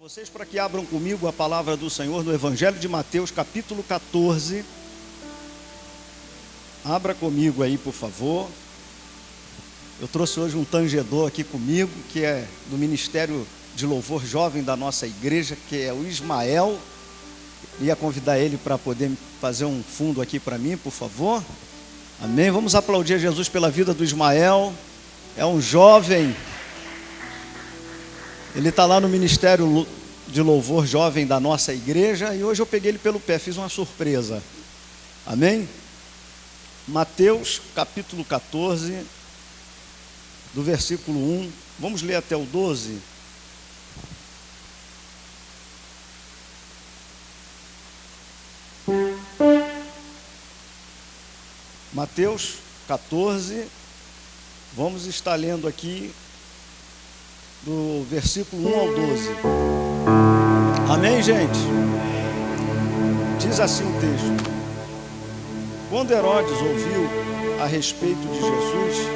Vocês, para que abram comigo a palavra do Senhor no Evangelho de Mateus, capítulo 14. Abra comigo aí, por favor. Eu trouxe hoje um tangedor aqui comigo, que é do Ministério de Louvor Jovem da nossa igreja, que é o Ismael. Ia convidar ele para poder fazer um fundo aqui para mim, por favor. Amém? Vamos aplaudir a Jesus pela vida do Ismael. É um jovem. Ele está lá no Ministério de Louvor Jovem da nossa igreja e hoje eu peguei ele pelo pé, fiz uma surpresa. Amém? Mateus capítulo 14, do versículo 1, vamos ler até o 12. Mateus 14, vamos estar lendo aqui do versículo 1 ao 12. Amém, gente? Diz assim o texto: Quando Herodes ouviu a respeito de Jesus,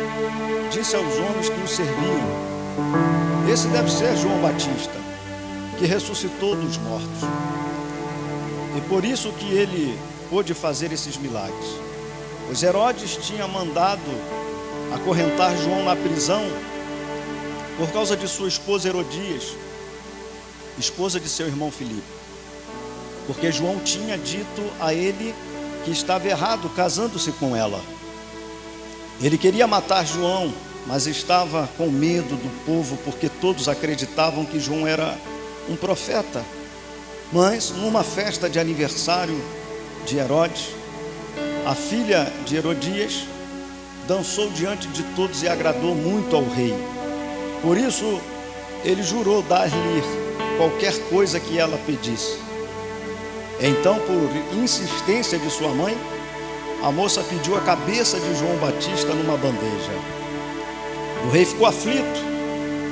disse aos homens que o serviam: Esse deve ser João Batista, que ressuscitou dos mortos. E por isso que ele pôde fazer esses milagres. Pois Herodes tinha mandado acorrentar João na prisão por causa de sua esposa Herodias, esposa de seu irmão Filipe, porque João tinha dito a ele que estava errado casando-se com ela. Ele queria matar João, mas estava com medo do povo, porque todos acreditavam que João era um profeta. Mas numa festa de aniversário de Herodes, a filha de Herodias dançou diante de todos e agradou muito ao rei. Por isso, ele jurou dar-lhe qualquer coisa que ela pedisse. Então, por insistência de sua mãe, a moça pediu a cabeça de João Batista numa bandeja. O rei ficou aflito,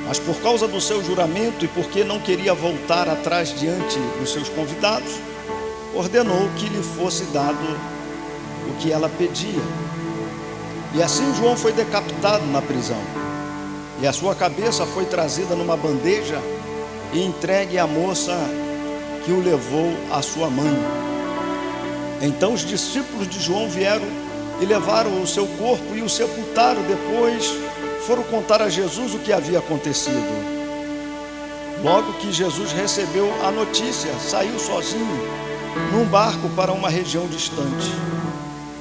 mas por causa do seu juramento e porque não queria voltar atrás diante dos seus convidados, ordenou que lhe fosse dado o que ela pedia. E assim João foi decapitado na prisão. E a sua cabeça foi trazida numa bandeja e entregue à moça que o levou à sua mãe. Então os discípulos de João vieram e levaram o seu corpo e o sepultaram. Depois foram contar a Jesus o que havia acontecido. Logo que Jesus recebeu a notícia, saiu sozinho num barco para uma região distante,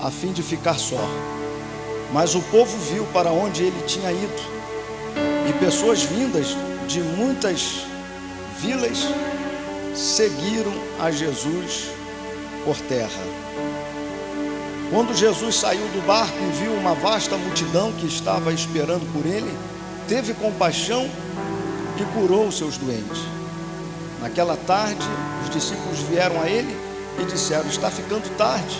a fim de ficar só. Mas o povo viu para onde ele tinha ido, e pessoas vindas de muitas vilas seguiram a Jesus por terra. Quando Jesus saiu do barco e viu uma vasta multidão que estava esperando por ele, teve compaixão e curou os seus doentes. Naquela tarde, os discípulos vieram a ele e disseram: Está ficando tarde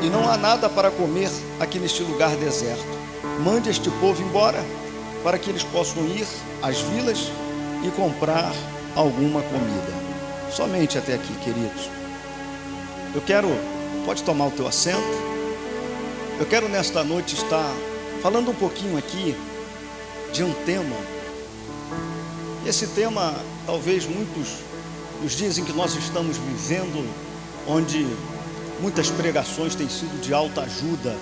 e não há nada para comer aqui neste lugar deserto. Mande este povo embora, para que eles possam ir às vilas e comprar alguma comida. Somente até aqui, queridos. Pode tomar o teu assento. Eu quero nesta noite estar falando um pouquinho aqui de um tema. Esse tema, talvez muitos nos dias em que nós estamos vivendo, onde muitas pregações têm sido de alta ajuda,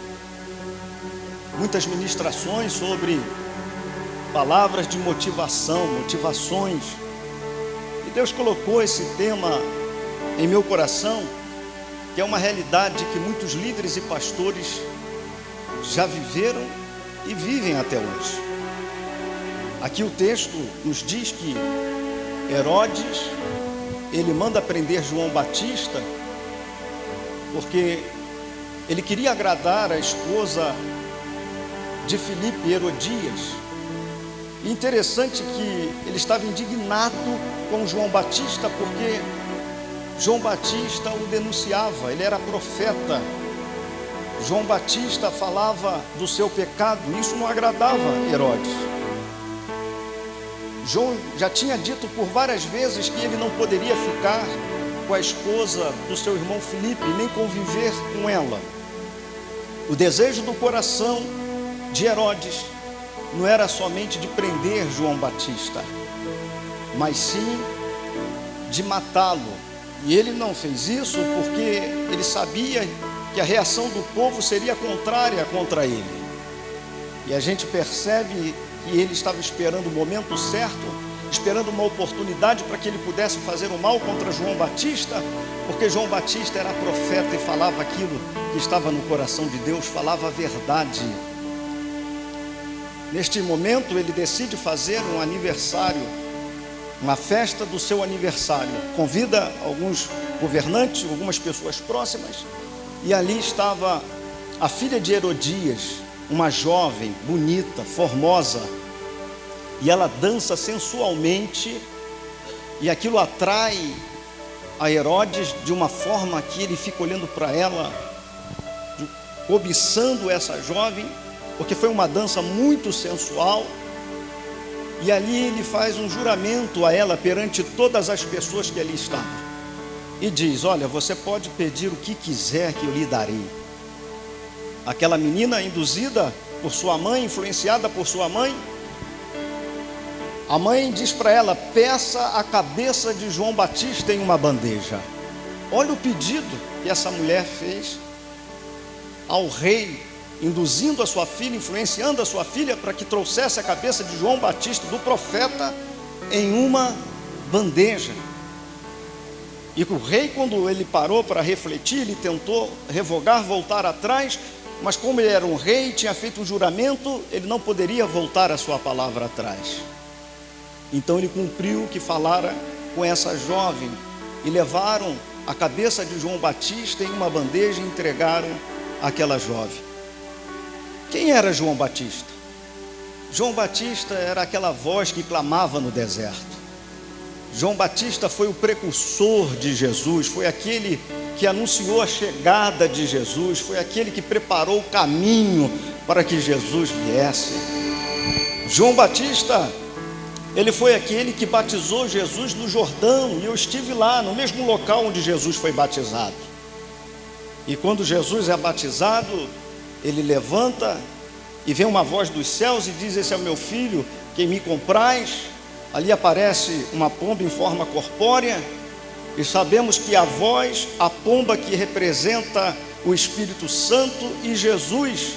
muitas ministrações sobre palavras de motivação, motivações. E Deus colocou esse tema em meu coração, que é uma realidade que muitos líderes e pastores já viveram e vivem até hoje. Aqui o texto nos diz que Herodes, ele manda prender João Batista, porque ele queria agradar a esposa de Filipe, Herodias. Interessante que ele estava indignado com João Batista, porque João Batista o denunciava, ele era profeta. João Batista falava do seu pecado, isso não agradava Herodes. João já tinha dito por várias vezes que ele não poderia ficar com a esposa do seu irmão Filipe, nem conviver com ela. O desejo do coração de Herodes não era somente de prender João Batista, mas sim de matá-lo. E ele não fez isso porque ele sabia que a reação do povo seria contrária contra ele. E a gente percebe que ele estava esperando o momento certo, esperando uma oportunidade para que ele pudesse fazer o mal contra João Batista, porque João Batista era profeta e falava aquilo que estava no coração de Deus, falava a verdade. Neste momento ele decide fazer um aniversário, uma festa do seu aniversário, convida alguns governantes, algumas pessoas próximas, e ali estava a filha de Herodias, uma jovem, bonita, formosa, e ela dança sensualmente, e aquilo atrai a Herodes de uma forma que ele fica olhando para ela, cobiçando essa jovem, porque foi uma dança muito sensual. E ali ele faz um juramento a ela perante todas as pessoas que ali estavam, e diz: olha, você pode pedir o que quiser que eu lhe darei. Aquela menina, induzida por sua mãe, influenciada por sua mãe, a mãe diz para ela: peça a cabeça de João Batista em uma bandeja. Olha o pedido que essa mulher fez ao rei, induzindo a sua filha, influenciando a sua filha para que trouxesse a cabeça de João Batista, do profeta, em uma bandeja. E o rei, quando ele parou para refletir, ele tentou revogar, voltar atrás, mas como ele era um rei, tinha feito um juramento, ele não poderia voltar a sua palavra atrás. Então ele cumpriu o que falara com essa jovem, e levaram a cabeça de João Batista em uma bandeja e entregaram àquela jovem. Quem era João Batista? João Batista era aquela voz que clamava no deserto. João Batista foi o precursor de Jesus, foi aquele que anunciou a chegada de Jesus, foi aquele que preparou o caminho para que Jesus viesse. João Batista, ele foi aquele que batizou Jesus no Jordão, e eu estive lá, no mesmo local onde Jesus foi batizado. E quando Jesus é batizado, ele levanta e vem uma voz dos céus e diz: esse é o meu filho, quem me compraz. Ali aparece uma pomba em forma corpórea, e sabemos que a voz, a pomba que representa o Espírito Santo, e Jesus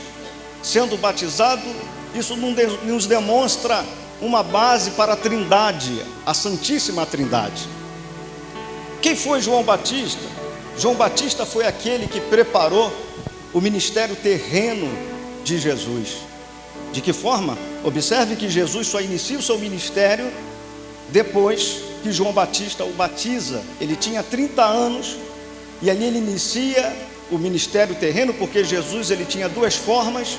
sendo batizado, isso nos demonstra uma base para a Trindade, a Santíssima Trindade. Quem foi João Batista? João Batista foi aquele que preparou o ministério terreno de Jesus. De que forma? Observe que Jesus só inicia o seu ministério depois que João Batista o batiza. Ele tinha 30 anos e ali ele inicia o ministério terreno, porque Jesus ele tinha duas formas.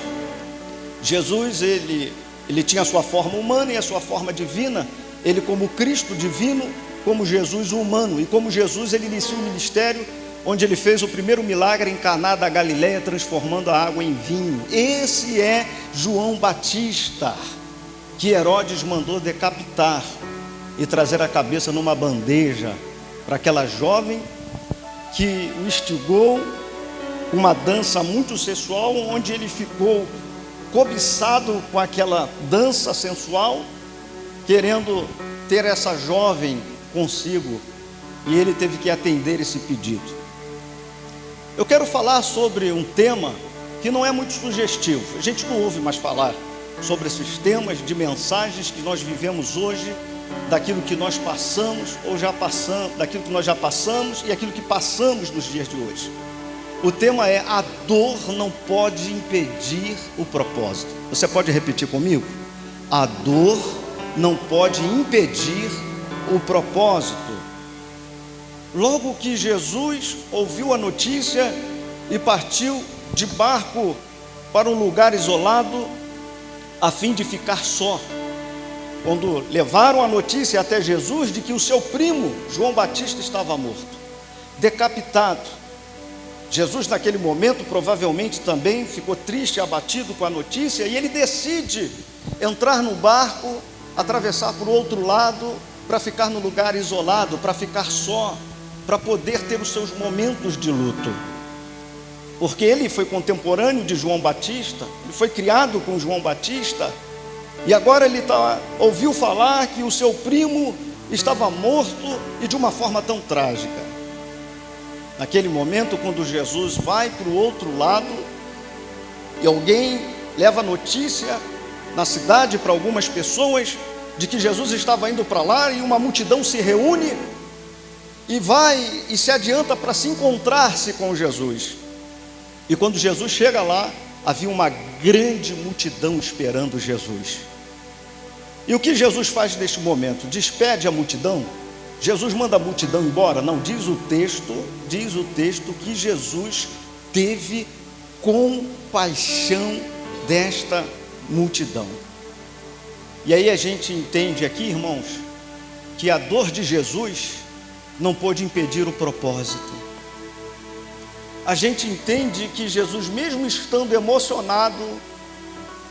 Jesus ele tinha a sua forma humana e a sua forma divina. Ele como Cristo divino, como Jesus humano. E como Jesus ele inicia o ministério onde ele fez o primeiro milagre em Caná da Galileia, transformando a água em vinho. Esse é João Batista, que Herodes mandou decapitar e trazer a cabeça numa bandeja para aquela jovem que o instigou, uma dança muito sensual, onde ele ficou cobiçado com aquela dança sensual, querendo ter essa jovem consigo, e ele teve que atender esse pedido. Eu quero falar sobre um tema que não é muito sugestivo, a gente não ouve mais falar sobre esses temas de mensagens que nós vivemos hoje, daquilo que nós passamos ou já passamos, daquilo que nós já passamos e aquilo que passamos nos dias de hoje. O tema é: a dor não pode impedir o propósito. Você pode repetir comigo? A dor não pode impedir o propósito. Logo que Jesus ouviu a notícia e partiu de barco para um lugar isolado, a fim de ficar só. Quando levaram a notícia até Jesus de que o seu primo, João Batista, estava morto, decapitado, Jesus naquele momento provavelmente também ficou triste, abatido com a notícia, e ele decide entrar no barco, atravessar para o outro lado, para ficar no lugar isolado, para ficar só, para poder ter os seus momentos de luto. Porque ele foi contemporâneo de João Batista, ele foi criado com João Batista, e agora ele ouviu falar que o seu primo estava morto e de uma forma tão trágica. Naquele momento, quando Jesus vai para o outro lado e alguém leva notícia na cidade para algumas pessoas de que Jesus estava indo para lá, e uma multidão se reúne e vai e se adianta para se encontrar-se com Jesus. E quando Jesus chega lá, havia uma grande multidão esperando Jesus. E o que Jesus faz neste momento? Despede a multidão? Jesus manda a multidão embora? Não, diz o texto que Jesus teve compaixão desta multidão. E aí a gente entende aqui, irmãos, que a dor de Jesus não pôde impedir o propósito. A gente entende que Jesus, mesmo estando emocionado,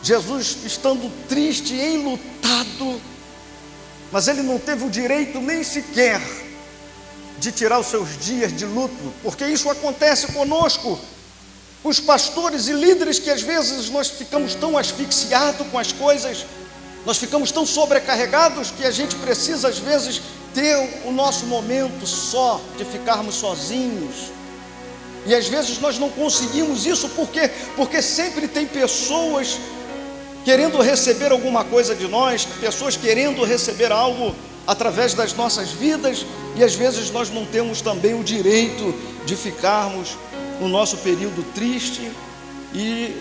Jesus estando triste, enlutado, mas ele não teve o direito nem sequer de tirar os seus dias de luto, porque isso acontece conosco, os pastores e líderes, que às vezes nós ficamos tão asfixiados com as coisas, nós ficamos tão sobrecarregados que a gente precisa às vezes ter o nosso momento só, de ficarmos sozinhos. E às vezes nós não conseguimos isso, porque sempre tem pessoas querendo receber alguma coisa de nós, pessoas querendo receber algo através das nossas vidas, e às vezes nós não temos também o direito de ficarmos no nosso período triste e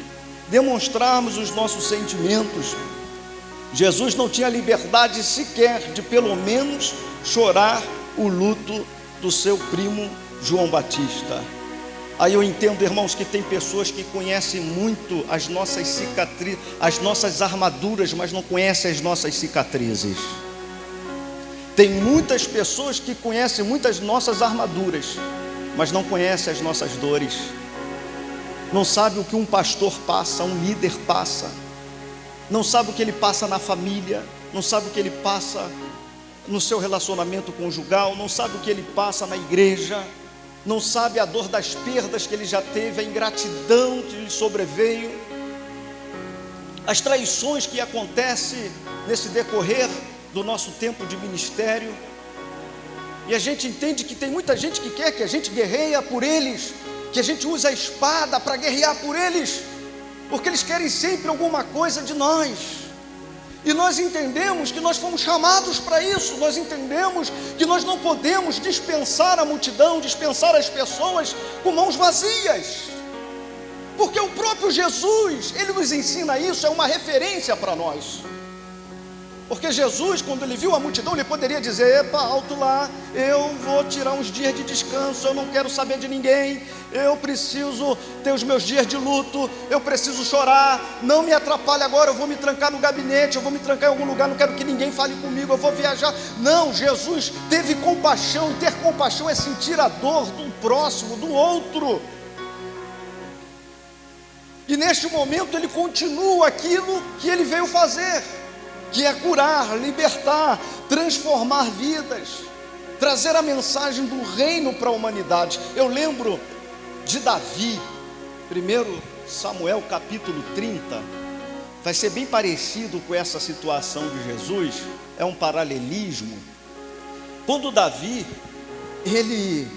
demonstrarmos os nossos sentimentos. Jesus não tinha liberdade sequer de pelo menos chorar o luto do seu primo João Batista. Aí eu entendo, irmãos, que tem pessoas que conhecem muito as nossas cicatrizes, as nossas armaduras, mas não conhecem as nossas cicatrizes. Tem muitas pessoas que conhecem muitas nossas armaduras, mas não conhecem as nossas dores. Não sabe o que um pastor passa, um líder passa. Não sabe o que ele passa na família, não sabe o que ele passa no seu relacionamento conjugal, não sabe o que ele passa na igreja, não sabe a dor das perdas que ele já teve, a ingratidão que lhe sobreveio, as traições que acontecem nesse decorrer do nosso tempo de ministério. E a gente entende que tem muita gente que quer que a gente guerreie por eles, que a gente use a espada para guerrear por eles, porque eles querem sempre alguma coisa de nós. E nós entendemos que nós fomos chamados para isso. Nós entendemos que nós não podemos dispensar a multidão, dispensar as pessoas com mãos vazias, porque o próprio Jesus, ele nos ensina isso, é uma referência para nós. Porque Jesus, quando ele viu a multidão, ele poderia dizer: epa, alto lá, eu vou tirar uns dias de descanso, eu não quero saber de ninguém, eu preciso ter os meus dias de luto, eu preciso chorar, não me atrapalhe agora, eu vou me trancar no gabinete, eu vou me trancar em algum lugar, não quero que ninguém fale comigo, eu vou viajar. Não, Jesus teve compaixão, e ter compaixão é sentir a dor do próximo, do outro. E neste momento ele continua aquilo que ele veio fazer, que é curar, libertar, transformar vidas, trazer a mensagem do reino para a humanidade. Eu lembro de Davi, 1 Samuel capítulo 30, vai ser bem parecido com essa situação de Jesus, é um paralelismo. Quando Davi, ele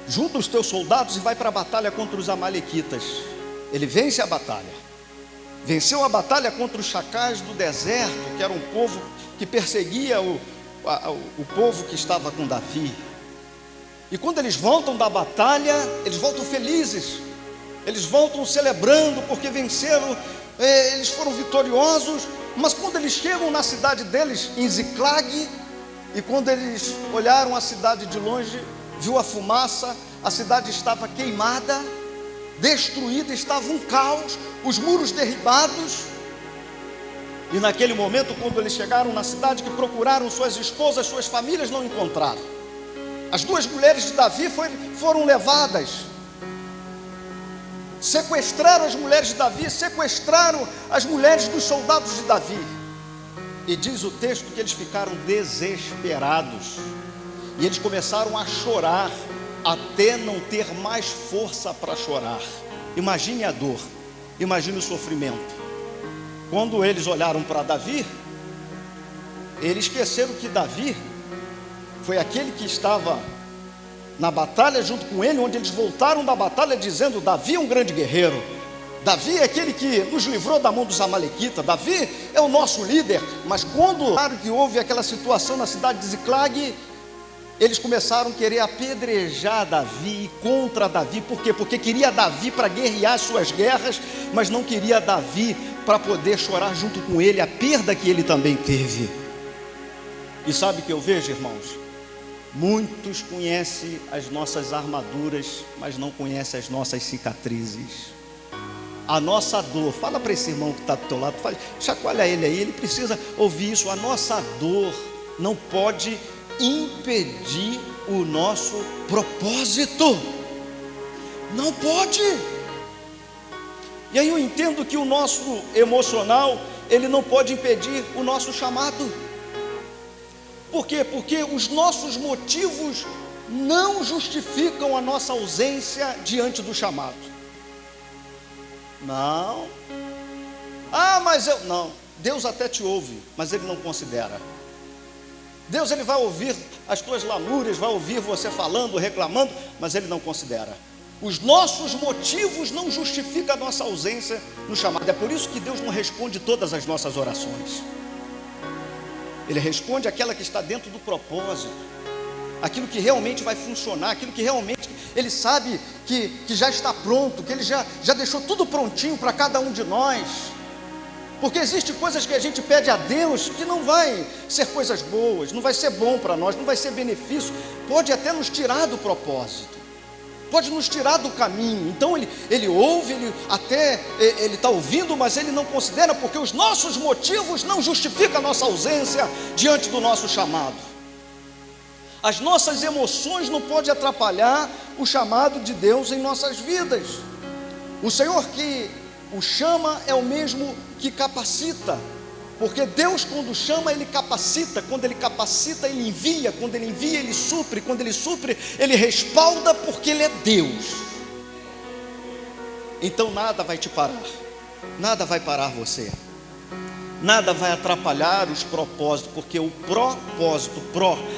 junta os teus soldados e vai para a batalha contra os amalequitas, ele vence a batalha. Venceu a batalha contra os chacais do deserto, que era um povo que perseguia o povo que estava com Davi. E quando eles voltam da batalha, eles voltam felizes, eles voltam celebrando, porque venceram, eles foram vitoriosos. Mas quando eles chegam na cidade deles, em Ziclag, e quando eles olharam a cidade de longe, viu a fumaça, a cidade estava queimada, destruída, estava um caos, os muros derribados. E naquele momento, quando eles chegaram na cidade, que procuraram suas esposas, suas famílias, não encontraram. As duas mulheres de Davi foram levadas, sequestraram as mulheres de Davi, sequestraram as mulheres dos soldados de Davi. E diz o texto que eles ficaram desesperados, e eles começaram a chorar, até não ter mais força para chorar. Imagine a dor, imagine o sofrimento. Quando eles olharam para Davi, eles esqueceram que Davi foi aquele que estava na batalha junto com ele, onde eles voltaram da batalha dizendo: Davi é um grande guerreiro, Davi é aquele que nos livrou da mão dos amalequitas, Davi é o nosso líder. Mas quando que houve aquela situação na cidade de Ziclag, eles começaram a querer apedrejar Davi, contra Davi. Por quê? Porque queria Davi para guerrear as suas guerras, mas não queria Davi para poder chorar junto com ele a perda que ele também teve. E sabe o que eu vejo, irmãos? Muitos conhecem as nossas armaduras, mas não conhecem as nossas cicatrizes. A nossa dor, fala para esse irmão que está do teu lado, chacoalha ele aí, ele precisa ouvir isso. A nossa dor não pode impedir o nosso propósito, não pode. E aí eu entendo que o nosso emocional, ele não pode impedir o nosso chamado. Por quê? Porque os nossos motivos não justificam a nossa ausência diante do chamado. Não. Mas não. Deus até te ouve, mas Ele não considera. Deus, Ele vai ouvir as tuas lamúrias, vai ouvir você falando, reclamando, mas Ele não considera. Os nossos motivos não justificam a nossa ausência no chamado. É por isso que Deus não responde todas as nossas orações. Ele responde aquela que está dentro do propósito, aquilo que realmente vai funcionar, aquilo que realmente Ele sabe que já está pronto, que Ele já deixou tudo prontinho para cada um de nós. Porque existem coisas que a gente pede a Deus que não vai ser coisas boas, não vai ser bom para nós, não vai ser benefício, pode até nos tirar do propósito, pode nos tirar do caminho. Então ele ouve, ele está ouvindo, mas Ele não considera, porque os nossos motivos não justificam a nossa ausência diante do nosso chamado. As nossas emoções não podem atrapalhar o chamado de Deus em nossas vidas. O Senhor que o chama é o mesmo que capacita, porque Deus, quando chama, Ele capacita. Quando Ele capacita, Ele envia. Quando Ele envia, Ele supre. Quando Ele supre, Ele respalda, porque Ele é Deus. Então nada vai te parar, nada vai parar você, nada vai atrapalhar os propósitos, porque o propósito,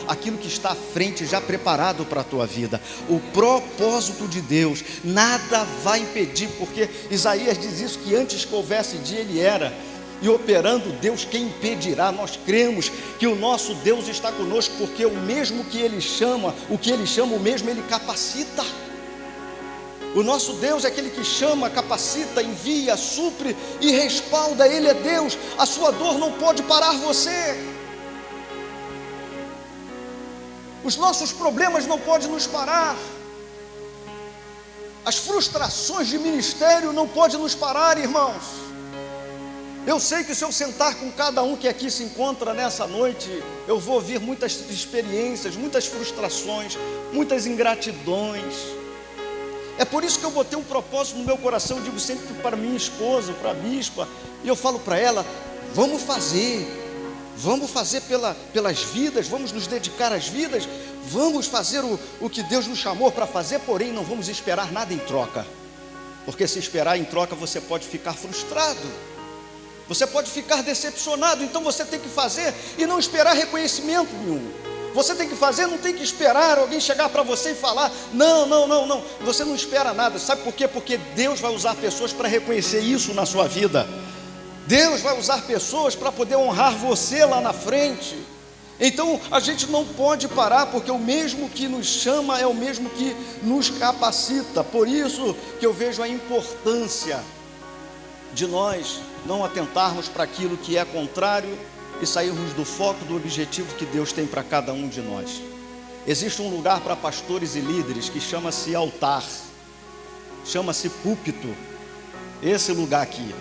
aquilo que está à frente já preparado para a tua vida, o propósito de Deus, nada vai impedir, porque Isaías diz isso, que antes que houvesse dia Ele era, e operando Deus, quem impedirá? Nós cremos que o nosso Deus está conosco, porque o mesmo que Ele chama, o que Ele chama, o mesmo Ele capacita. O nosso Deus é aquele que chama, capacita, envia, supre e respalda. Ele é Deus. A sua dor não pode parar você. Os nossos problemas não podem nos parar. As frustrações de ministério não podem nos parar, irmãos. Eu sei que se eu sentar com cada um que aqui se encontra nessa noite, eu vou ouvir muitas experiências, muitas frustrações, muitas ingratidões. É por isso que eu botei um propósito no meu coração. Eu digo sempre para minha esposa, para a bispa, e eu falo para ela: vamos fazer pelas vidas, vamos nos dedicar às vidas, vamos fazer o que Deus nos chamou para fazer, porém não vamos esperar nada em troca, porque se esperar em troca você pode ficar frustrado, você pode ficar decepcionado. Então você tem que fazer e não esperar reconhecimento nenhum. Você tem que fazer, não tem que esperar alguém chegar para você e falar: não, você não espera nada. Sabe por quê? Porque Deus vai usar pessoas para reconhecer isso na sua vida. Deus vai usar pessoas para poder honrar você lá na frente. Então a gente não pode parar, porque o mesmo que nos chama é o mesmo que nos capacita. Por isso que eu vejo a importância de nós não atentarmos para aquilo que é contrário e sairmos do foco do objetivo que Deus tem para cada um de nós. Existe um lugar para pastores e líderes que chama-se altar, chama-se púlpito, esse lugar aqui.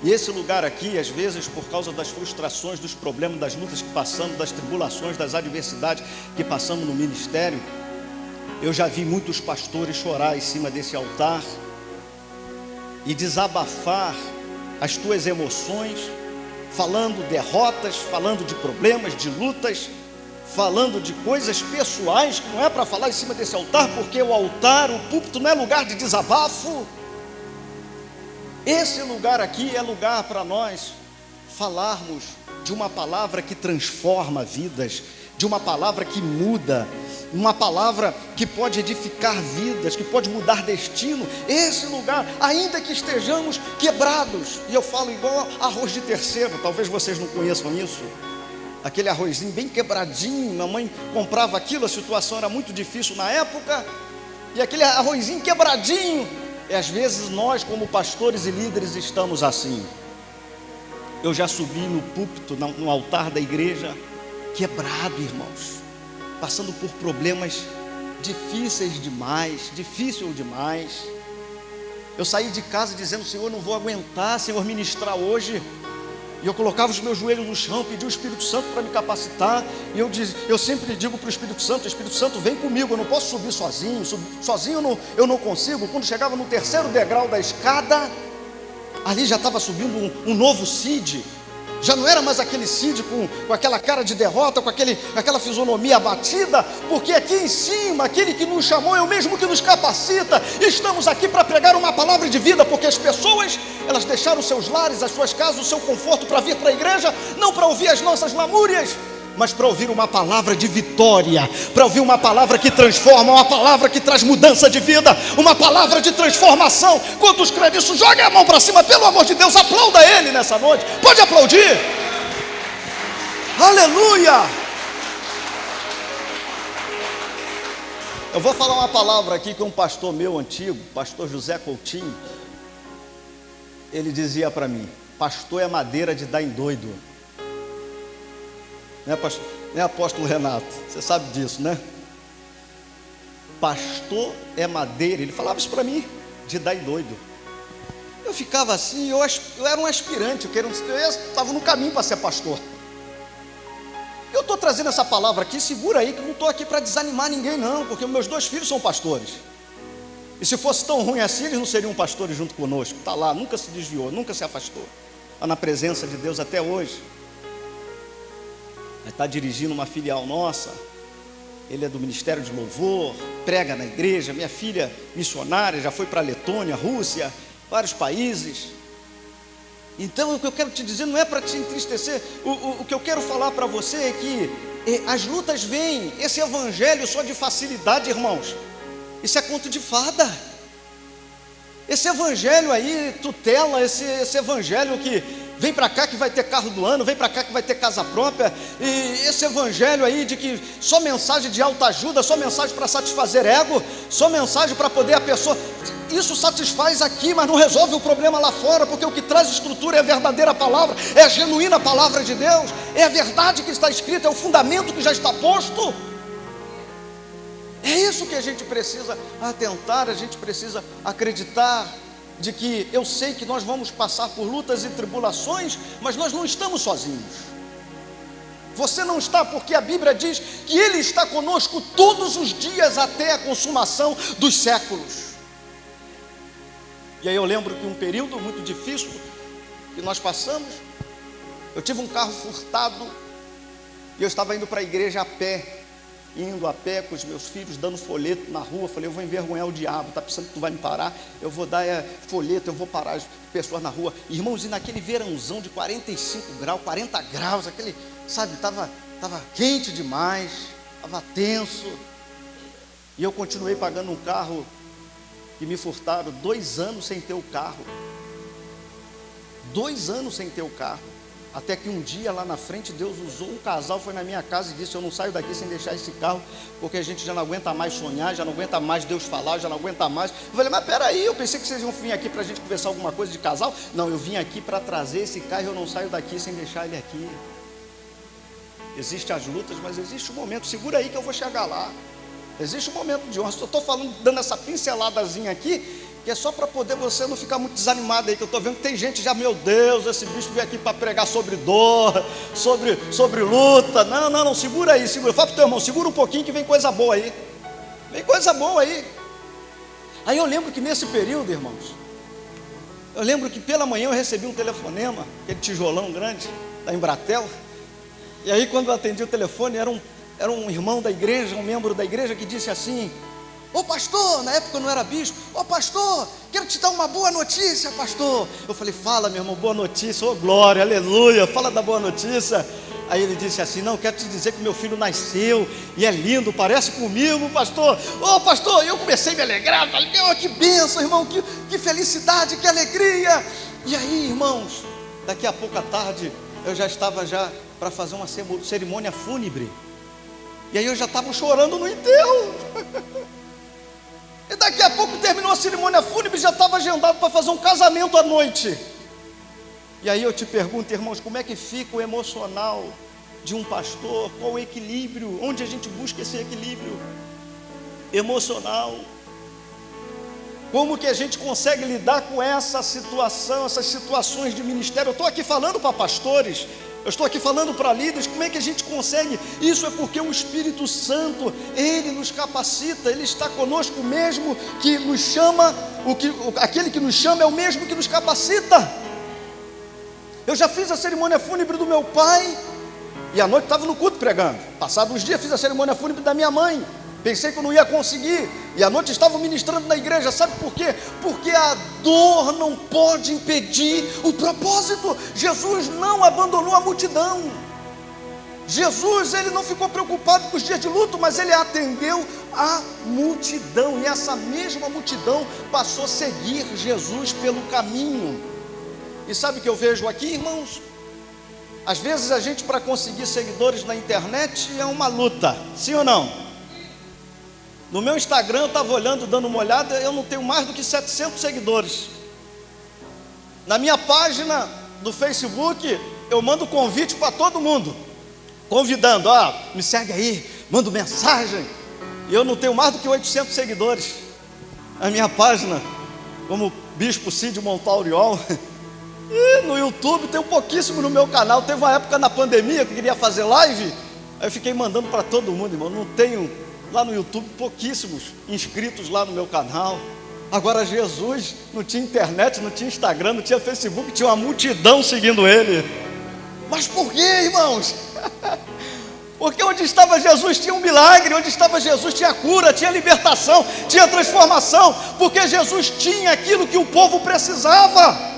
E esse lugar aqui, às vezes, por causa das frustrações, dos problemas, das lutas que passamos, das tribulações, das adversidades que passamos no ministério, eu já vi muitos pastores chorar em cima desse altar e desabafar as tuas emoções, falando derrotas, falando de problemas, de lutas, falando de coisas pessoais que não é para falar em cima desse altar, porque o altar, o púlpito não é lugar de desabafo. Esse lugar aqui é lugar para nós falarmos de uma palavra que transforma vidas, de uma palavra que muda, uma palavra que pode edificar vidas, que pode mudar destino. Esse lugar, ainda que estejamos quebrados, e eu falo igual arroz de terceiro, talvez vocês não conheçam isso, aquele arrozinho bem quebradinho, minha mãe comprava aquilo, a situação era muito difícil na época, e aquele arrozinho quebradinho, e às vezes nós como pastores e líderes estamos assim. Eu já subi no púlpito, no altar da igreja, quebrado, irmãos, passando por problemas difícil demais. Eu saí de casa dizendo: Senhor, não vou aguentar, Senhor, ministrar hoje. E eu colocava os meus joelhos no chão, pedi o Espírito Santo para me capacitar. E eu sempre digo para o Espírito Santo, vem comigo, eu não posso subir sozinho. Sozinho eu não consigo. Quando chegava no terceiro degrau da escada, ali já estava subindo um novo Cid. Já não era mais aquele Cid com aquela cara de derrota, com aquela fisionomia abatida, porque aqui em cima, aquele que nos chamou é o mesmo que nos capacita. Estamos aqui para pregar uma palavra de vida, porque as pessoas, elas deixaram seus lares, as suas casas, o seu conforto para vir para a igreja, não para ouvir as nossas lamúrias, mas para ouvir uma palavra de vitória, para ouvir uma palavra que transforma, uma palavra que traz mudança de vida, uma palavra de transformação. Quantos creem nisso? Joguem a mão para cima, pelo amor de Deus, aplauda Ele nessa noite. Pode aplaudir. Aleluia. Eu vou falar uma palavra aqui que um pastor meu antigo, pastor José Coutinho, ele dizia para mim: pastor é madeira de dar em doido. Né, apóstolo Renato? Você sabe disso, né? Pastor é madeira, ele falava isso para mim, de dar em doido. Eu ficava assim, eu era um aspirante, eu estava no caminho para ser pastor. Eu estou trazendo essa palavra aqui, segura aí, que eu não estou aqui para desanimar ninguém não, porque meus 2 filhos são pastores. E se fosse tão ruim assim, eles não seriam pastores junto conosco. Está lá, nunca se desviou, nunca se afastou. Está na presença de Deus até hoje. Está dirigindo uma filial nossa. Ele é do Ministério de Louvor, prega na igreja. Minha filha missionária, já foi para a Letônia, Rússia, vários países. Então o que eu quero te dizer não é para te entristecer. O que eu quero falar para você é que as lutas vêm. Esse evangelho só de facilidade, irmãos, isso é conto de fada. Esse evangelho aí tutela, esse evangelho que vem para cá que vai ter carro do ano, vem para cá que vai ter casa própria, e esse evangelho aí de que só mensagem de autoajuda, só mensagem para satisfazer ego, só mensagem para poder a pessoa, isso satisfaz aqui, mas não resolve o problema lá fora, porque o que traz estrutura é a verdadeira palavra, é a genuína palavra de Deus, é a verdade que está escrita, é o fundamento que já está posto. É isso que a gente precisa atentar, a gente precisa acreditar, de que eu sei que nós vamos passar por lutas e tribulações, mas nós não estamos sozinhos. Você não está, porque a Bíblia diz que Ele está conosco todos os dias até a consumação dos séculos. E aí eu lembro que um período muito difícil que nós passamos, eu tive um carro furtado e eu estava indo para a igreja a pé, indo a pé com os meus filhos, dando folheto na rua. Falei: eu vou envergonhar o diabo, está pensando que tu vai me parar? Eu vou dar folheto, eu vou parar as pessoas na rua. Irmãos, e naquele verãozão de 45 graus, 40 graus, aquele, sabe, estava quente demais, estava tenso. E eu continuei pagando um carro que me furtaram, 2 anos sem ter o carro. 2 anos sem ter o carro. Até que um dia lá na frente Deus usou um casal, foi na minha casa e disse: eu não saio daqui sem deixar esse carro, porque a gente já não aguenta mais sonhar, já não aguenta mais Deus falar, já não aguenta mais. Eu falei: mas peraí, eu pensei que vocês iam vir aqui para a gente conversar alguma coisa de casal. Não, eu vim aqui para trazer esse carro e eu não saio daqui sem deixar ele aqui. Existem as lutas, mas existe um momento, segura aí que eu vou chegar lá. Existe um momento de honra. Eu estou falando, dando essa pinceladazinha aqui, que é só para poder você não ficar muito desanimado aí, que eu estou vendo que tem gente já: meu Deus, esse bicho veio aqui para pregar sobre dor, sobre luta. Não, segura aí, segura. Fala para o teu irmão: segura um pouquinho que vem coisa boa aí. Vem coisa boa aí. Aí eu lembro que nesse período, irmãos, eu lembro que pela manhã eu recebi um telefonema, aquele tijolão grande, da Embratel. E aí quando eu atendi o telefone, era um irmão da igreja, um membro da igreja, que disse assim: Ô pastor, na época eu não era bispo. Ô pastor, quero te dar uma boa notícia, pastor. Eu falei, fala meu irmão, boa notícia. Ô glória, aleluia, fala da boa notícia. Aí ele disse assim, não, quero te dizer que meu filho nasceu e é lindo, parece comigo, pastor. Ô pastor, eu comecei a me alegrar, falei, meu, que bênção, irmão, que felicidade, que alegria. E aí, irmãos, daqui a pouco à tarde, eu já estava para fazer uma cerimônia fúnebre. E aí eu já estava chorando no enterro. E daqui a pouco terminou a cerimônia fúnebre, já estava agendado para fazer um casamento à noite. E aí eu te pergunto, irmãos, como é que fica o emocional de um pastor? Qual o equilíbrio? Onde a gente busca esse equilíbrio emocional? Como que a gente consegue lidar com essa situação, essas situações de ministério? Eu estou aqui falando para pastores, eu estou aqui falando para líderes, como é que a gente consegue? Isso é porque o Espírito Santo, Ele nos capacita, Ele está conosco mesmo, que nos chama, aquele que nos chama é o mesmo que nos capacita. Eu já fiz a cerimônia fúnebre do meu pai, e à noite estava no culto pregando. Passados uns dias fiz a cerimônia fúnebre da minha mãe. Pensei que eu não ia conseguir, e à noite estava ministrando na igreja. Sabe por quê? Porque a dor não pode impedir o propósito. Jesus não abandonou a multidão. Jesus, ele não ficou preocupado com os dias de luto, mas ele atendeu a multidão, e essa mesma multidão passou a seguir Jesus pelo caminho. E sabe o que eu vejo aqui, irmãos? Às vezes a gente, para conseguir seguidores na internet, é uma luta, sim ou não? No meu Instagram, eu estava olhando, dando uma olhada, eu não tenho mais do que 700 seguidores. Na minha página do Facebook, eu mando convite para todo mundo, convidando, me segue aí, mando mensagem. E eu não tenho mais do que 800 seguidores. A minha página, como Bispo Cid Montauriol. E no YouTube tem um pouquíssimo no meu canal. Teve uma época na pandemia que eu queria fazer live, aí eu fiquei mandando para todo mundo, irmão. Não tenho lá no YouTube pouquíssimos inscritos lá no meu canal. Agora Jesus não tinha internet, não tinha Instagram, não tinha Facebook, tinha uma multidão seguindo ele. Mas por quê, irmãos? Porque onde estava Jesus tinha um milagre, onde estava Jesus tinha cura, tinha libertação, tinha transformação, porque Jesus tinha aquilo que o povo precisava.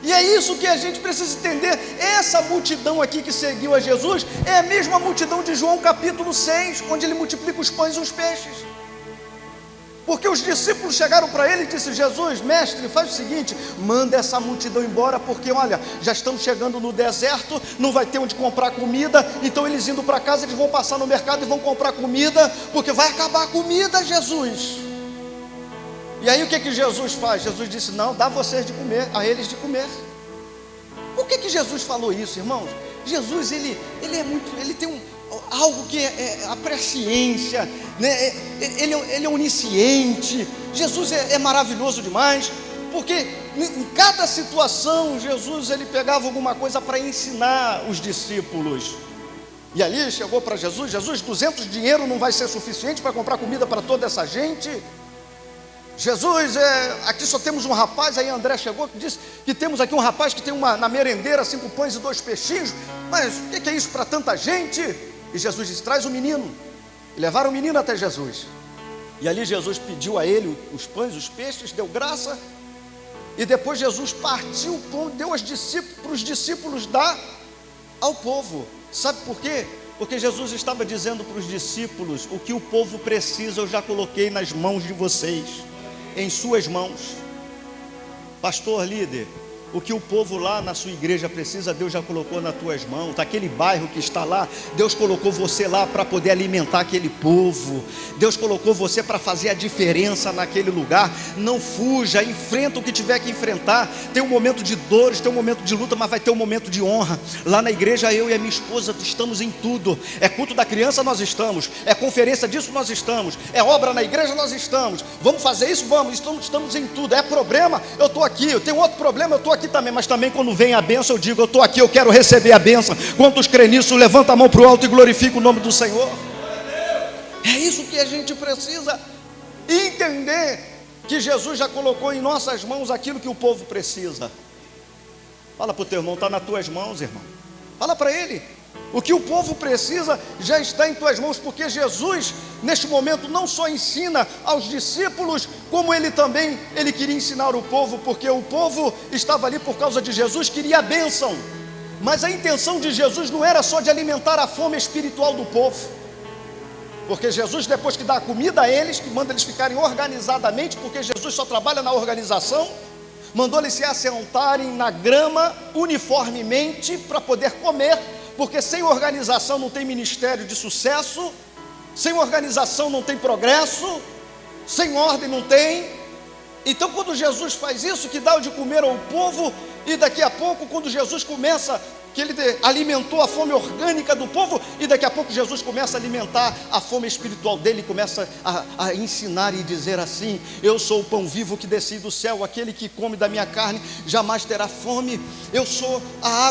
E é isso que a gente precisa entender. Essa multidão aqui que seguiu a Jesus é a mesma multidão de João capítulo 6, onde ele multiplica os pães e os peixes. Porque os discípulos chegaram para ele e disseram, Jesus, mestre, faz o seguinte, manda essa multidão embora, porque olha, já estamos chegando no deserto, não vai ter onde comprar comida, então eles indo para casa, eles vão passar no mercado e vão comprar comida, porque vai acabar a comida, Jesus. E aí o que Jesus faz? Jesus disse, não, dá vocês de comer, a eles de comer. Por que Jesus falou isso, irmãos? Jesus, ele tem algo que é a presciência, né? Ele é onisciente. Jesus é maravilhoso demais, porque em cada situação, Jesus, ele pegava alguma coisa para ensinar os discípulos. E ali chegou para Jesus, 200 de dinheiro não vai ser suficiente para comprar comida para toda essa gente. Jesus, aqui só temos um rapaz. Aí André chegou e disse que temos aqui um rapaz que tem na merendeira 5 pães e 2 peixinhos. Mas o que é isso para tanta gente? E Jesus disse, traz o menino. E levaram o menino até Jesus. E ali Jesus pediu a ele os pães, os peixes, deu graça. E depois Jesus partiu o pão, deu para os discípulos dar ao povo. Sabe por quê? Porque Jesus estava dizendo para os discípulos, o que o povo precisa eu já coloquei nas mãos de vocês, em suas mãos. Pastor, líder, o que o povo lá na sua igreja precisa, Deus já colocou nas tuas mãos. Aquele bairro que está lá, Deus colocou você lá para poder alimentar aquele povo. Deus colocou você para fazer a diferença naquele lugar. Não fuja, enfrenta o que tiver que enfrentar. Tem um momento de dores, tem um momento de luta, mas vai ter um momento de honra. Lá na igreja, eu e a minha esposa estamos em tudo. É culto da criança, nós estamos. É conferência disso, nós estamos. É obra na igreja, nós estamos. Vamos fazer isso? Vamos, estamos em tudo. É problema? Eu estou aqui. Eu tenho outro problema? Eu estou aqui também. Mas também quando vem a bênção, eu digo, eu estou aqui, eu quero receber a bênção. Quantos crê nisso, levanta a mão para o alto e glorifica o nome do Senhor. É isso que a gente precisa entender, que Jesus já colocou em nossas mãos aquilo que o povo precisa. Fala para o teu irmão, está nas tuas mãos, irmão. Fala para ele, o que o povo precisa já está em tuas mãos, porque Jesus neste momento, não só ensina aos discípulos, como ele queria ensinar o povo, porque o povo estava ali por causa de Jesus, queria a bênção. Mas a intenção de Jesus não era só de alimentar a fome espiritual do povo, porque Jesus, depois que dá a comida a eles, que manda eles ficarem organizadamente, porque Jesus só trabalha na organização, mandou eles se assentarem na grama uniformemente para poder comer, porque sem organização não tem ministério de sucesso, sem organização não tem progresso, sem ordem não tem. Então, quando Jesus faz isso, que dá o de comer ao povo, e daqui a pouco, quando Jesus começa, que ele alimentou a fome orgânica do povo, e daqui a pouco Jesus começa a alimentar a fome espiritual dele, começa a ensinar e dizer assim: eu sou o pão vivo que desci do céu, aquele que come da minha carne jamais terá fome. Eu sou a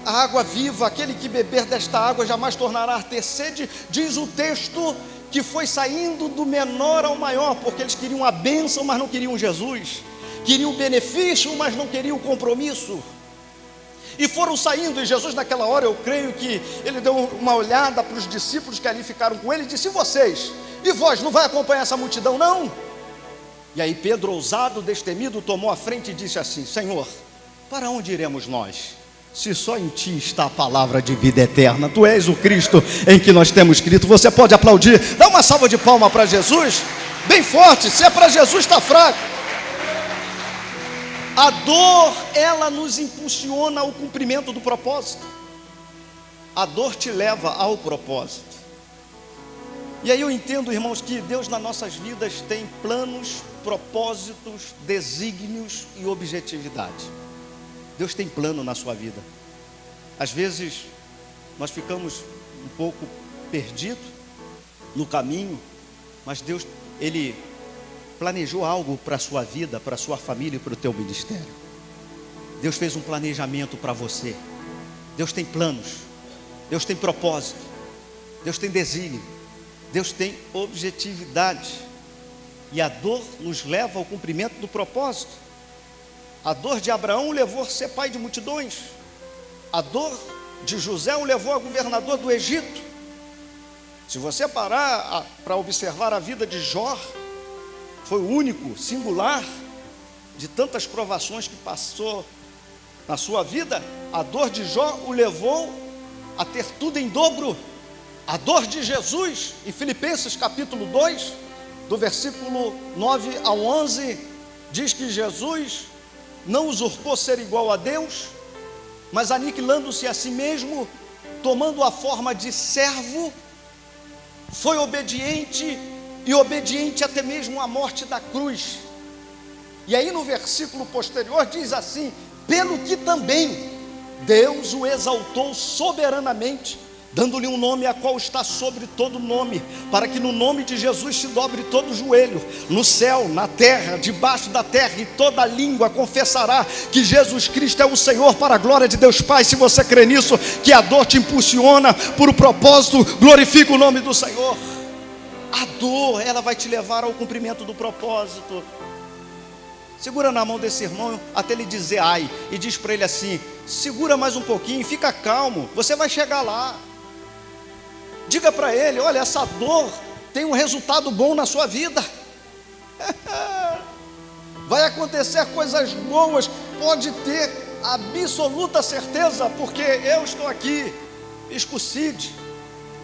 água viva, aquele que beber desta água jamais tornará a ter sede. Diz o texto que foi saindo do menor ao maior, porque eles queriam a bênção, mas não queriam Jesus, queriam o benefício, mas não queriam o compromisso, e foram saindo. E Jesus, naquela hora, eu creio que ele deu uma olhada para os discípulos que ali ficaram com ele e disse: e vocês? E vós, não vai acompanhar essa multidão não? E aí Pedro, ousado, destemido, tomou a frente e disse assim: Senhor, para onde iremos nós? Se só em ti está a palavra de vida eterna, tu és o Cristo em que nós temos crido. Você pode aplaudir, dá uma salva de palmas para Jesus, bem forte. Se é para Jesus, está fraco. A dor, ela nos impulsiona ao cumprimento do propósito. A dor te leva ao propósito. E aí eu entendo, irmãos, que Deus nas nossas vidas tem planos, propósitos, desígnios e objetividade. Deus tem plano na sua vida. Às vezes nós ficamos um pouco perdidos no caminho, mas Deus, Ele planejou algo para a sua vida, para a sua família e para o teu ministério. Deus fez um planejamento para você. Deus tem planos, Deus tem propósito, Deus tem desígnio, Deus tem objetividade. E a dor nos leva ao cumprimento do propósito. A dor de Abraão o levou a ser pai de multidões. A dor de José o levou a governador do Egito. Se você parar para observar a vida de Jó, foi o único, singular, de tantas provações que passou na sua vida. A dor de Jó o levou a ter tudo em dobro. A dor de Jesus, em Filipenses capítulo 2, do versículo 9 ao 11, diz que Jesus não usurpou ser igual a Deus, mas aniquilando-se a si mesmo, tomando a forma de servo, foi obediente, e obediente até mesmo à morte da cruz. E aí no versículo posterior diz assim: pelo que também Deus o exaltou soberanamente, dando-lhe um nome a qual está sobre todo nome, para que no nome de Jesus se dobre todo joelho, no céu, na terra, debaixo da terra, e toda língua confessará que Jesus Cristo é o Senhor, para a glória de Deus Pai. Se você crê nisso, que a dor te impulsiona por um propósito, glorifica o nome do Senhor. A dor, ela vai te levar ao cumprimento do propósito. Segura na mão desse irmão até ele dizer ai, e diz para ele assim: segura mais um pouquinho, fica calmo, você vai chegar lá. Diga para ele: olha, essa dor tem um resultado bom na sua vida. Vai acontecer coisas boas, pode ter absoluta certeza, porque eu estou aqui, escucide.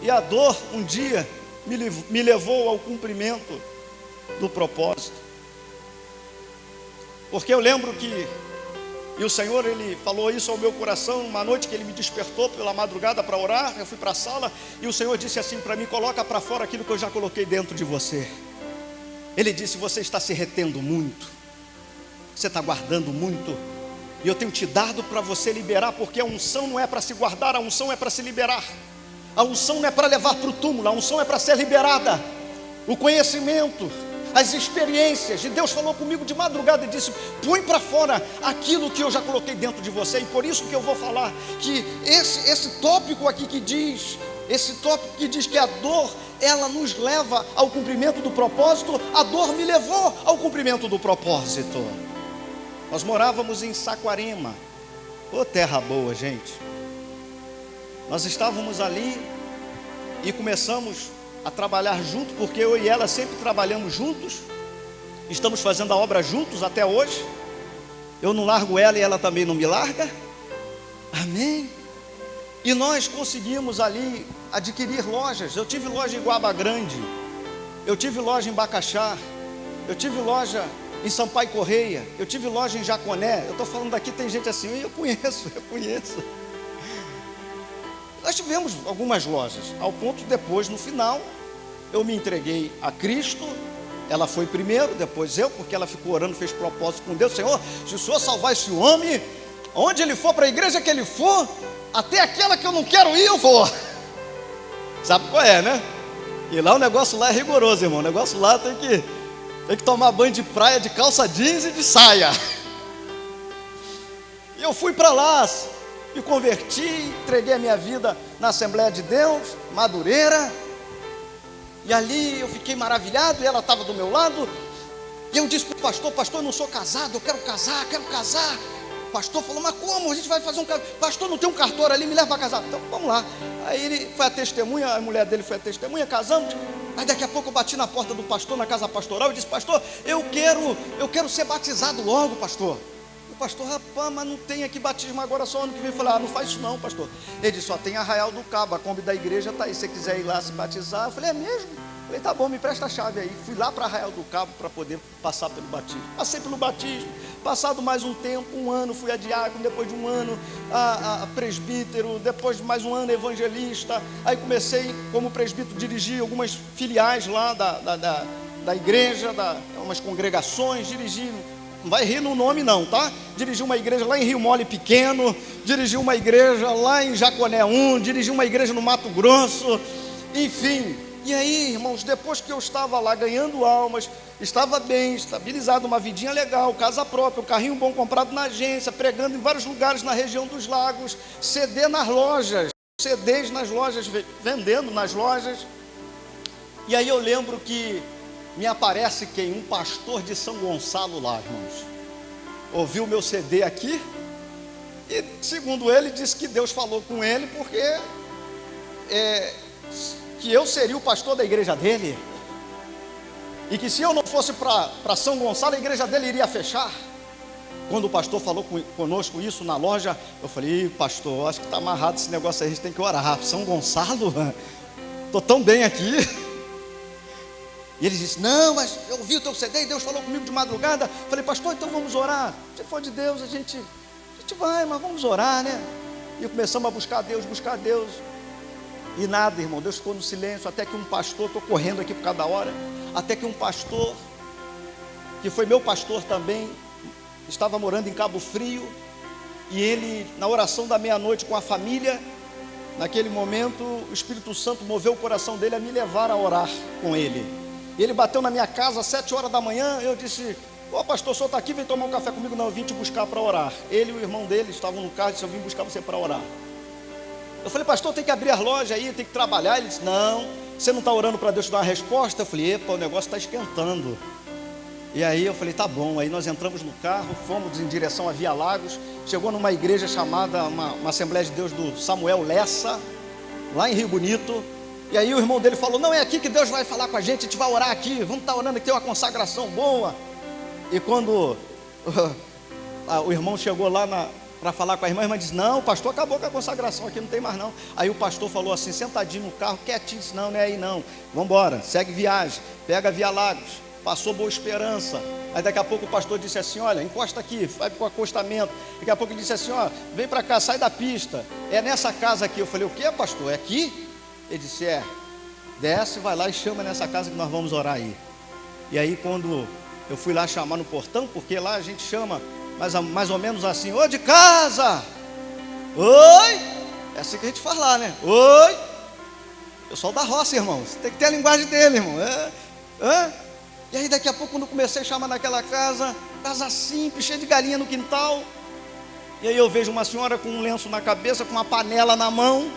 E a dor um dia me levou ao cumprimento do propósito. Porque eu lembro que, e o Senhor, Ele falou isso ao meu coração, uma noite que Ele me despertou pela madrugada para orar. Eu fui para a sala, e o Senhor disse assim para mim: coloca para fora aquilo que eu já coloquei dentro de você. Ele disse: você está se retendo muito, você está guardando muito, e eu tenho te dado para você liberar, porque a unção não é para se guardar, a unção é para se liberar. A unção não é para levar para o túmulo, a unção é para ser liberada. O conhecimento, as experiências. E Deus falou comigo de madrugada e disse: põe para fora aquilo que eu já coloquei dentro de você. E por isso que eu vou falar que esse tópico aqui que diz, que a dor, ela nos leva ao cumprimento do propósito. A dor me levou ao cumprimento do propósito. Nós morávamos em Saquarema. Ô, terra boa, gente. Nós estávamos ali e começamos a trabalhar junto, porque eu e ela sempre trabalhamos juntos, estamos fazendo a obra juntos até hoje. Eu não largo ela e ela também não me larga. Amém? E nós conseguimos ali adquirir lojas. Eu tive loja em Guaba Grande, eu tive loja em Bacaxá, eu tive loja em Sampaio Correia, eu tive loja em Jaconé. Eu estou falando daqui, tem gente assim, eu conheço. Nós tivemos algumas lojas, ao ponto depois, no final, eu me entreguei a Cristo. Ela foi primeiro, depois eu, porque ela ficou orando, fez propósito com Deus: Senhor, se o Senhor salvar esse homem, onde ele for, para a igreja que ele for, até aquela que eu não quero ir, eu vou. Sabe qual é, né? E lá o negócio lá é rigoroso, irmão. O negócio lá tem que tomar banho de praia de calça jeans e de saia. E eu fui para lá, me converti, entreguei a minha vida na Assembleia de Deus, Madureira. E ali eu fiquei maravilhado, e ela estava do meu lado. E eu disse para o pastor: pastor, eu não sou casado, eu quero casar. O pastor falou: mas como? A gente vai fazer um casamento. Pastor, não tem um cartório ali, me leva para casar. Então vamos lá. Aí ele foi a testemunha, a mulher dele foi a testemunha, casamos. Aí daqui a pouco eu bati na porta do pastor, na casa pastoral, e disse: pastor, eu quero ser batizado logo, pastor. O pastor: rapaz, mas não tem aqui batismo agora, só ano que vem. Eu falei: não faz isso não, pastor. Ele disse: só tem Arraial do Cabo, a Kombi da igreja está aí, se você quiser ir lá se batizar. Eu falei: é mesmo? Eu falei: tá bom, me presta a chave aí. Fui lá para Arraial do Cabo para poder passar pelo batismo. Passei pelo batismo. Passado mais um tempo, um ano, fui a diácono, depois de um ano a presbítero, depois de mais um ano evangelista. Aí comecei como presbítero, dirigi algumas filiais lá da igreja, umas congregações, dirigi. Não vai rir no nome não, tá? Dirigi uma igreja lá em Rio Mole Pequeno, dirigi uma igreja lá em Jaconé 1, dirigi uma igreja no Mato Grosso, enfim. E aí, irmãos, depois que eu estava lá ganhando almas, estava bem, estabilizado, uma vidinha legal, casa própria, um carrinho bom comprado na agência, pregando em vários lugares na região dos lagos, CD nas lojas, CDs nas lojas, vendendo nas lojas. E aí eu lembro que me aparece quem? Um pastor de São Gonçalo lá, irmãos. Ouviu o meu CD aqui e, segundo ele, disse que Deus falou com ele porque que eu seria o pastor da igreja dele, e que se eu não fosse para São Gonçalo, a igreja dele iria fechar. Quando o pastor falou conosco isso na loja, eu falei: pastor, acho que está amarrado esse negócio aí, a gente tem que orar. São Gonçalo? Estou tão bem aqui. E ele disse: não, mas eu ouvi o teu CD e Deus falou comigo de madrugada. Falei: pastor, então vamos orar. Se for de Deus, a gente vai, mas vamos orar, né? E começamos a buscar Deus. E nada, irmão, Deus ficou no silêncio, até que um pastor, estou correndo aqui por cada hora, até que um pastor, que foi meu pastor também, estava morando em Cabo Frio, e ele, na oração da meia-noite com a família, naquele momento, o Espírito Santo moveu o coração dele a me levar a orar com ele. Ele bateu na minha casa às 7 horas da manhã, eu disse: ô pastor, o senhor está aqui, vem tomar um café comigo? Não, eu vim te buscar para orar. Ele e o irmão dele estavam no carro e disse: eu vim buscar você para orar. Eu falei: pastor, tem que abrir as lojas aí, tem que trabalhar. Ele disse: não, você não está orando para Deus te dar uma resposta? Eu falei: epa, o negócio está esquentando. E aí eu falei: tá bom. Aí nós entramos no carro, fomos em direção a Via Lagos, chegou numa igreja chamada, uma Assembleia de Deus do Samuel Lessa, lá em Rio Bonito. E aí o irmão dele falou: não, é aqui que Deus vai falar com a gente vai orar aqui, vamos estar orando aqui, tem uma consagração boa. E quando o irmão chegou lá para falar com a irmã disse: não, o pastor acabou com a consagração, aqui não tem mais não. Aí o pastor falou assim, sentadinho no carro, quietinho, disse: não, não é aí não, vamos embora, segue viagem, pega Via Lagos. Passou Boa Esperança. Aí daqui a pouco o pastor disse assim: olha, encosta aqui, vai para o acostamento. Daqui a pouco ele disse assim: ó, vem para cá, sai da pista, é nessa casa aqui. Eu falei: o que, pastor, é aqui? Ele disse: desce, vai lá e chama nessa casa que nós vamos orar aí. E aí quando eu fui lá chamar no portão, porque lá a gente chama mais ou menos assim: ô de casa, oi, é assim que a gente fala lá, né? Oi, pessoal da roça, irmãos, tem que ter a linguagem dele, irmão. E aí daqui a pouco, quando comecei a chamar naquela casa simples, cheia de galinha no quintal, e aí eu vejo uma senhora com um lenço na cabeça, com uma panela na mão,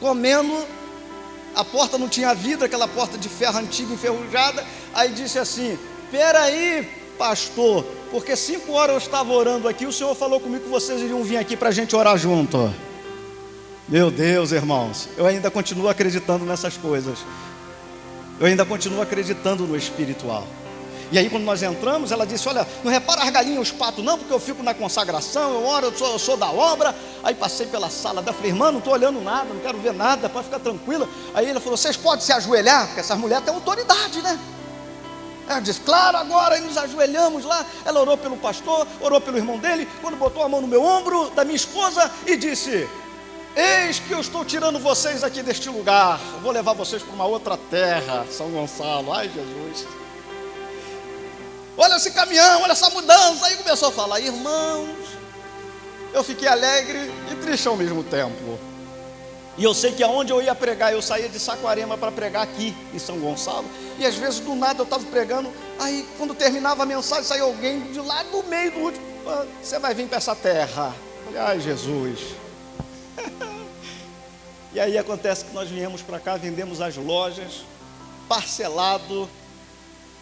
comendo. A porta não tinha vidro, aquela porta de ferro antiga, enferrujada. Aí disse assim: peraí, pastor, porque 5 horas eu estava orando aqui, o senhor falou comigo que vocês iriam vir aqui para a gente orar junto. Meu Deus, irmãos, eu ainda continuo acreditando nessas coisas. Eu ainda continuo acreditando no espiritual. E aí quando nós entramos, ela disse, olha, não repara as galinhas, os patos não, porque eu fico na consagração, eu oro, eu sou da obra. Aí passei pela sala dela, falei, irmã, não estou olhando nada, não quero ver nada, pode ficar tranquila. Aí ela falou, vocês podem se ajoelhar, porque essas mulheres têm autoridade, né? Ela disse, claro, agora, aí nos ajoelhamos lá. Ela orou pelo pastor, orou pelo irmão dele, quando botou a mão no meu ombro, da minha esposa, e disse, eis que eu estou tirando vocês aqui deste lugar, eu vou levar vocês para uma outra terra, São Gonçalo. Ai, Jesus, olha esse caminhão, olha essa mudança. Aí começou a falar, irmãos, eu fiquei alegre e triste ao mesmo tempo. E eu sei que aonde eu ia pregar, eu saía de Saquarema para pregar aqui em São Gonçalo, e às vezes do nada eu estava pregando, aí quando terminava a mensagem, saía alguém de lá do meio do último, você vai vir para essa terra. Eu falei, ai, Jesus. E aí acontece que nós viemos para cá, vendemos as lojas, parcelado,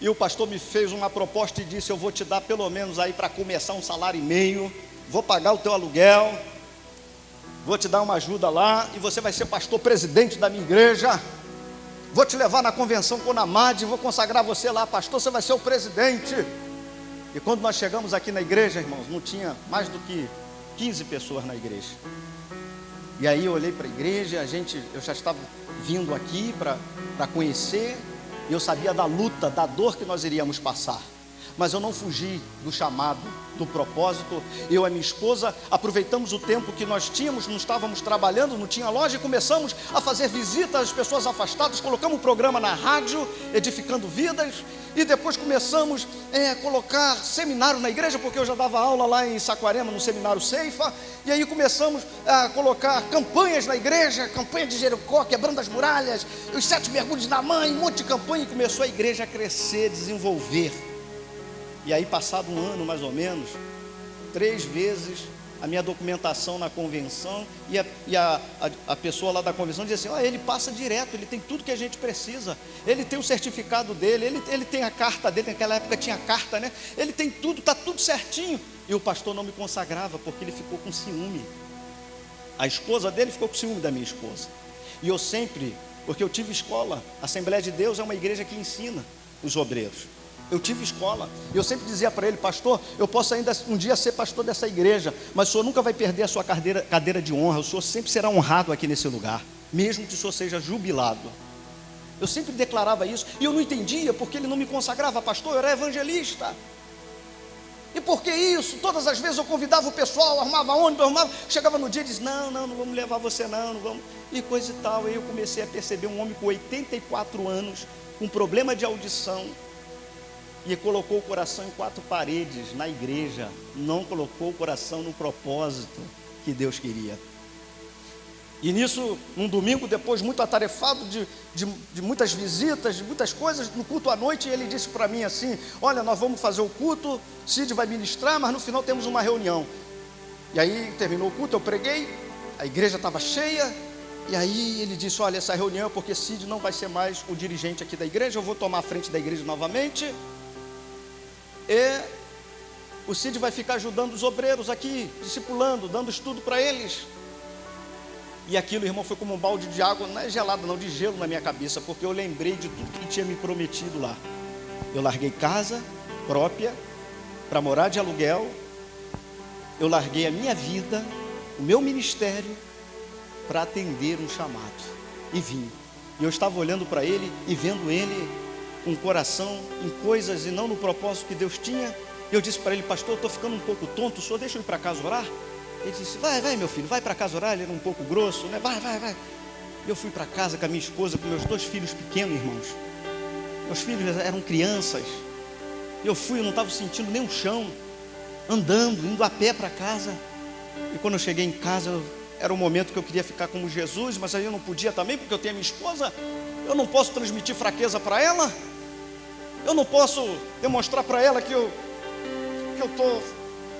e o pastor me fez uma proposta e disse, eu vou te dar pelo menos aí para começar 1,5 salários, vou pagar o teu aluguel, vou te dar uma ajuda lá, e você vai ser pastor presidente da minha igreja, vou te levar na convenção Conamad, vou consagrar você lá, pastor, você vai ser o presidente. E quando nós chegamos aqui na igreja, irmãos, não tinha mais do que 15 pessoas na igreja. E aí eu olhei para a igreja, eu já estava vindo aqui para conhecer, e eu sabia da luta, da dor que nós iríamos passar. Mas eu não fugi do chamado, do propósito. Eu e minha esposa aproveitamos o tempo que nós tínhamos, não estávamos trabalhando, não tinha loja, e começamos a fazer visitas às pessoas afastadas, colocamos um programa na rádio, Edificando Vidas, e depois começamos a colocar seminário na igreja, porque eu já dava aula lá em Saquarema, no seminário Ceifa, e aí começamos a colocar campanhas na igreja, campanha de Jericó, quebrando as muralhas, os 7 mergulhos na mãe, um monte de campanha, e começou a igreja a crescer, desenvolver. E aí, passado 1 ano mais ou menos, 3 vezes a minha documentação na convenção, e a pessoa lá da convenção dizia assim, ele passa direto, ele tem tudo que a gente precisa, ele tem o certificado dele, ele tem a carta dele, naquela época tinha carta, né? Ele tem tudo, está tudo certinho. E o pastor não me consagrava, porque ele ficou com ciúme. A esposa dele ficou com ciúme da minha esposa. E eu sempre, porque eu tive escola, a Assembleia de Deus é uma igreja que ensina os obreiros. Eu tive escola, e eu sempre dizia para ele, pastor, eu posso ainda um dia ser pastor dessa igreja, mas o senhor nunca vai perder a sua cadeira de honra, o senhor sempre será honrado aqui nesse lugar, mesmo que o senhor seja jubilado. Eu sempre declarava isso, e eu não entendia porque ele não me consagrava, pastor, eu era evangelista. E por que isso? Todas as vezes eu convidava o pessoal, armava ônibus, chegava no dia e dizia, não vamos levar você não vamos, e coisa e tal. Aí eu comecei a perceber um homem com 84 anos, com problema de audição, e colocou o coração em 4 paredes na igreja, não colocou o coração no propósito que Deus queria. E nisso, um domingo depois, muito atarefado de muitas visitas, de muitas coisas, no culto à noite, ele disse para mim assim, olha, nós vamos fazer o culto, Cid vai ministrar, mas no final temos uma reunião. E aí terminou o culto, eu preguei, a igreja estava cheia, e aí ele disse, olha, essa reunião é porque Cid não vai ser mais o dirigente aqui da igreja, eu vou tomar a frente da igreja novamente, e o Cid vai ficar ajudando os obreiros aqui, discipulando, dando estudo para eles. E aquilo, irmão, foi como um balde de água, não é gelado não, de gelo na minha cabeça, porque eu lembrei de tudo que ele tinha me prometido lá. Eu larguei casa própria para morar de aluguel, eu larguei a minha vida, o meu ministério, para atender um chamado, e vim. E eu estava olhando para ele e vendo ele com o coração em coisas e não no propósito que Deus tinha. Eu disse para ele, pastor, eu estou ficando um pouco tonto, o senhor deixa eu ir para casa orar? Ele disse, vai meu filho, vai para casa orar. Ele era um pouco grosso, né? Vai. Eu fui para casa com a minha esposa, com meus 2 filhos pequenos, irmãos. Meus filhos eram crianças. Eu não estava sentindo nem o chão, andando, indo a pé para casa. E quando eu cheguei em casa, era o momento que eu queria ficar como Jesus, mas aí eu não podia também, porque eu tenho a minha esposa. Eu não posso transmitir fraqueza para ela, eu não posso demonstrar para ela que eu estou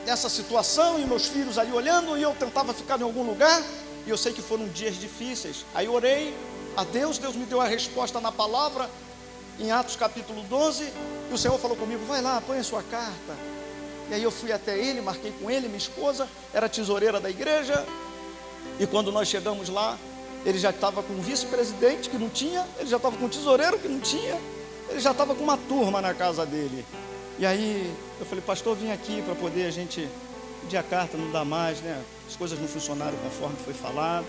nessa situação, e meus filhos ali olhando, e eu tentava ficar em algum lugar, e eu sei que foram dias difíceis. Aí eu orei a Deus, Deus me deu a resposta na palavra, em Atos capítulo 12, e o Senhor falou comigo, vai lá, põe a sua carta. E aí eu fui até ele, marquei com ele, minha esposa era tesoureira da igreja, e quando nós chegamos lá, ele já estava com um vice-presidente que não tinha, ele já estava com um tesoureiro que não tinha, ele já estava com uma turma na casa dele. E aí eu falei, pastor, vim aqui para poder a gente pedir a carta, não dá mais, né? As coisas não funcionaram conforme foi falado.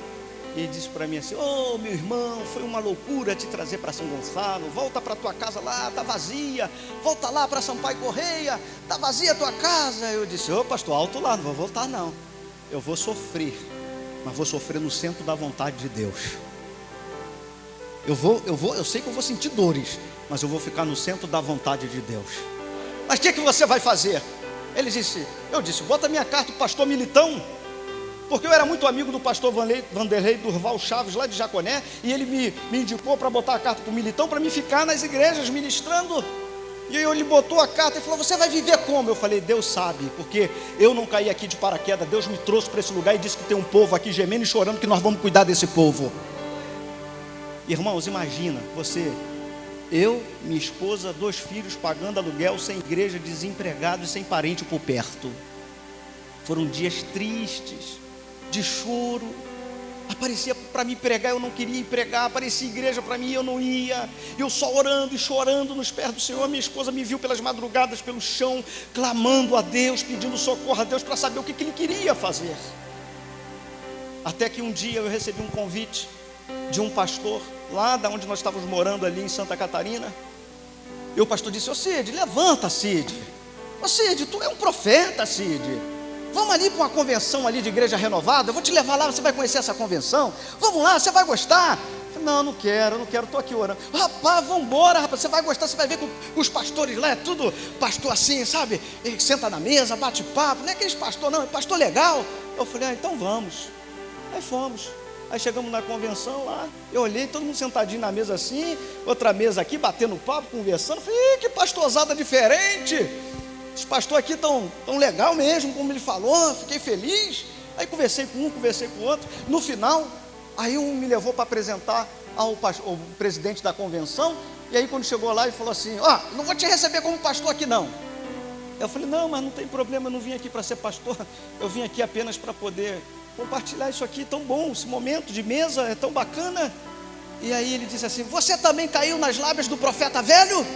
E ele disse para mim assim, ô meu irmão, foi uma loucura te trazer para São Gonçalo, volta para tua casa lá, está vazia, volta lá para Sampaio Correia, está vazia a tua casa. Eu disse, ô pastor, alto lá, não vou voltar não, eu vou sofrer, mas vou sofrer no centro da vontade de Deus. Eu sei que eu vou sentir dores, mas eu vou ficar no centro da vontade de Deus. Mas o que você vai fazer? Eu disse, bota minha carta para o pastor Militão, porque eu era muito amigo do pastor Vanderlei Durval Chaves, lá de Jaconé, e ele me indicou para botar a carta para o Militão, para mim ficar nas igrejas ministrando. E ele botou a carta e falou, você vai viver como? Eu falei, Deus sabe, porque eu não caí aqui de paraquedas, Deus me trouxe para esse lugar e disse que tem um povo aqui gemendo e chorando, que nós vamos cuidar desse povo. Irmãos, imagina, eu, minha esposa, 2 filhos pagando aluguel, sem igreja, desempregado e sem parente por perto. Foram dias tristes, de choro. Aparecia para mim pregar, eu não queria ir pregar. Aparecia igreja para mim, eu não ia. Eu só orando e chorando nos pés do Senhor. Minha esposa me viu pelas madrugadas pelo chão, clamando a Deus, pedindo socorro a Deus para saber o que Ele queria fazer. Até que um dia eu recebi um convite de um pastor lá da onde nós estávamos morando, ali em Santa Catarina. E o pastor disse, ô Cid, levanta, Cid. Ô Cid, tu é um profeta, Cid. Vamos ali para uma convenção ali de igreja renovada, eu vou te levar lá, você vai conhecer essa convenção. Vamos lá, você vai gostar. Eu falei, não quero, estou aqui orando. Rapaz, vamos embora, rapaz, você vai gostar, você vai ver que os pastores lá, é tudo pastor assim, sabe? Ele senta na mesa, bate papo, não é aqueles pastor não, é pastor legal. Eu falei, então vamos. Aí fomos. Aí chegamos na convenção lá, eu olhei, todo mundo sentadinho na mesa assim, outra mesa aqui, batendo papo, conversando. Falei, que pastorzada diferente. Os pastores aqui estão legal mesmo, como ele falou, fiquei feliz. Aí conversei com um, conversei com o outro. No final, aí um me levou para apresentar ao presidente da convenção. E aí quando chegou lá, ele falou assim, não vou te receber como pastor aqui não. Eu falei, não, mas não tem problema, eu não vim aqui para ser pastor. Eu vim aqui apenas para poder compartilhar isso aqui, tão bom, esse momento de mesa é tão bacana. E aí ele disse assim, você também caiu nas lábias do profeta velho?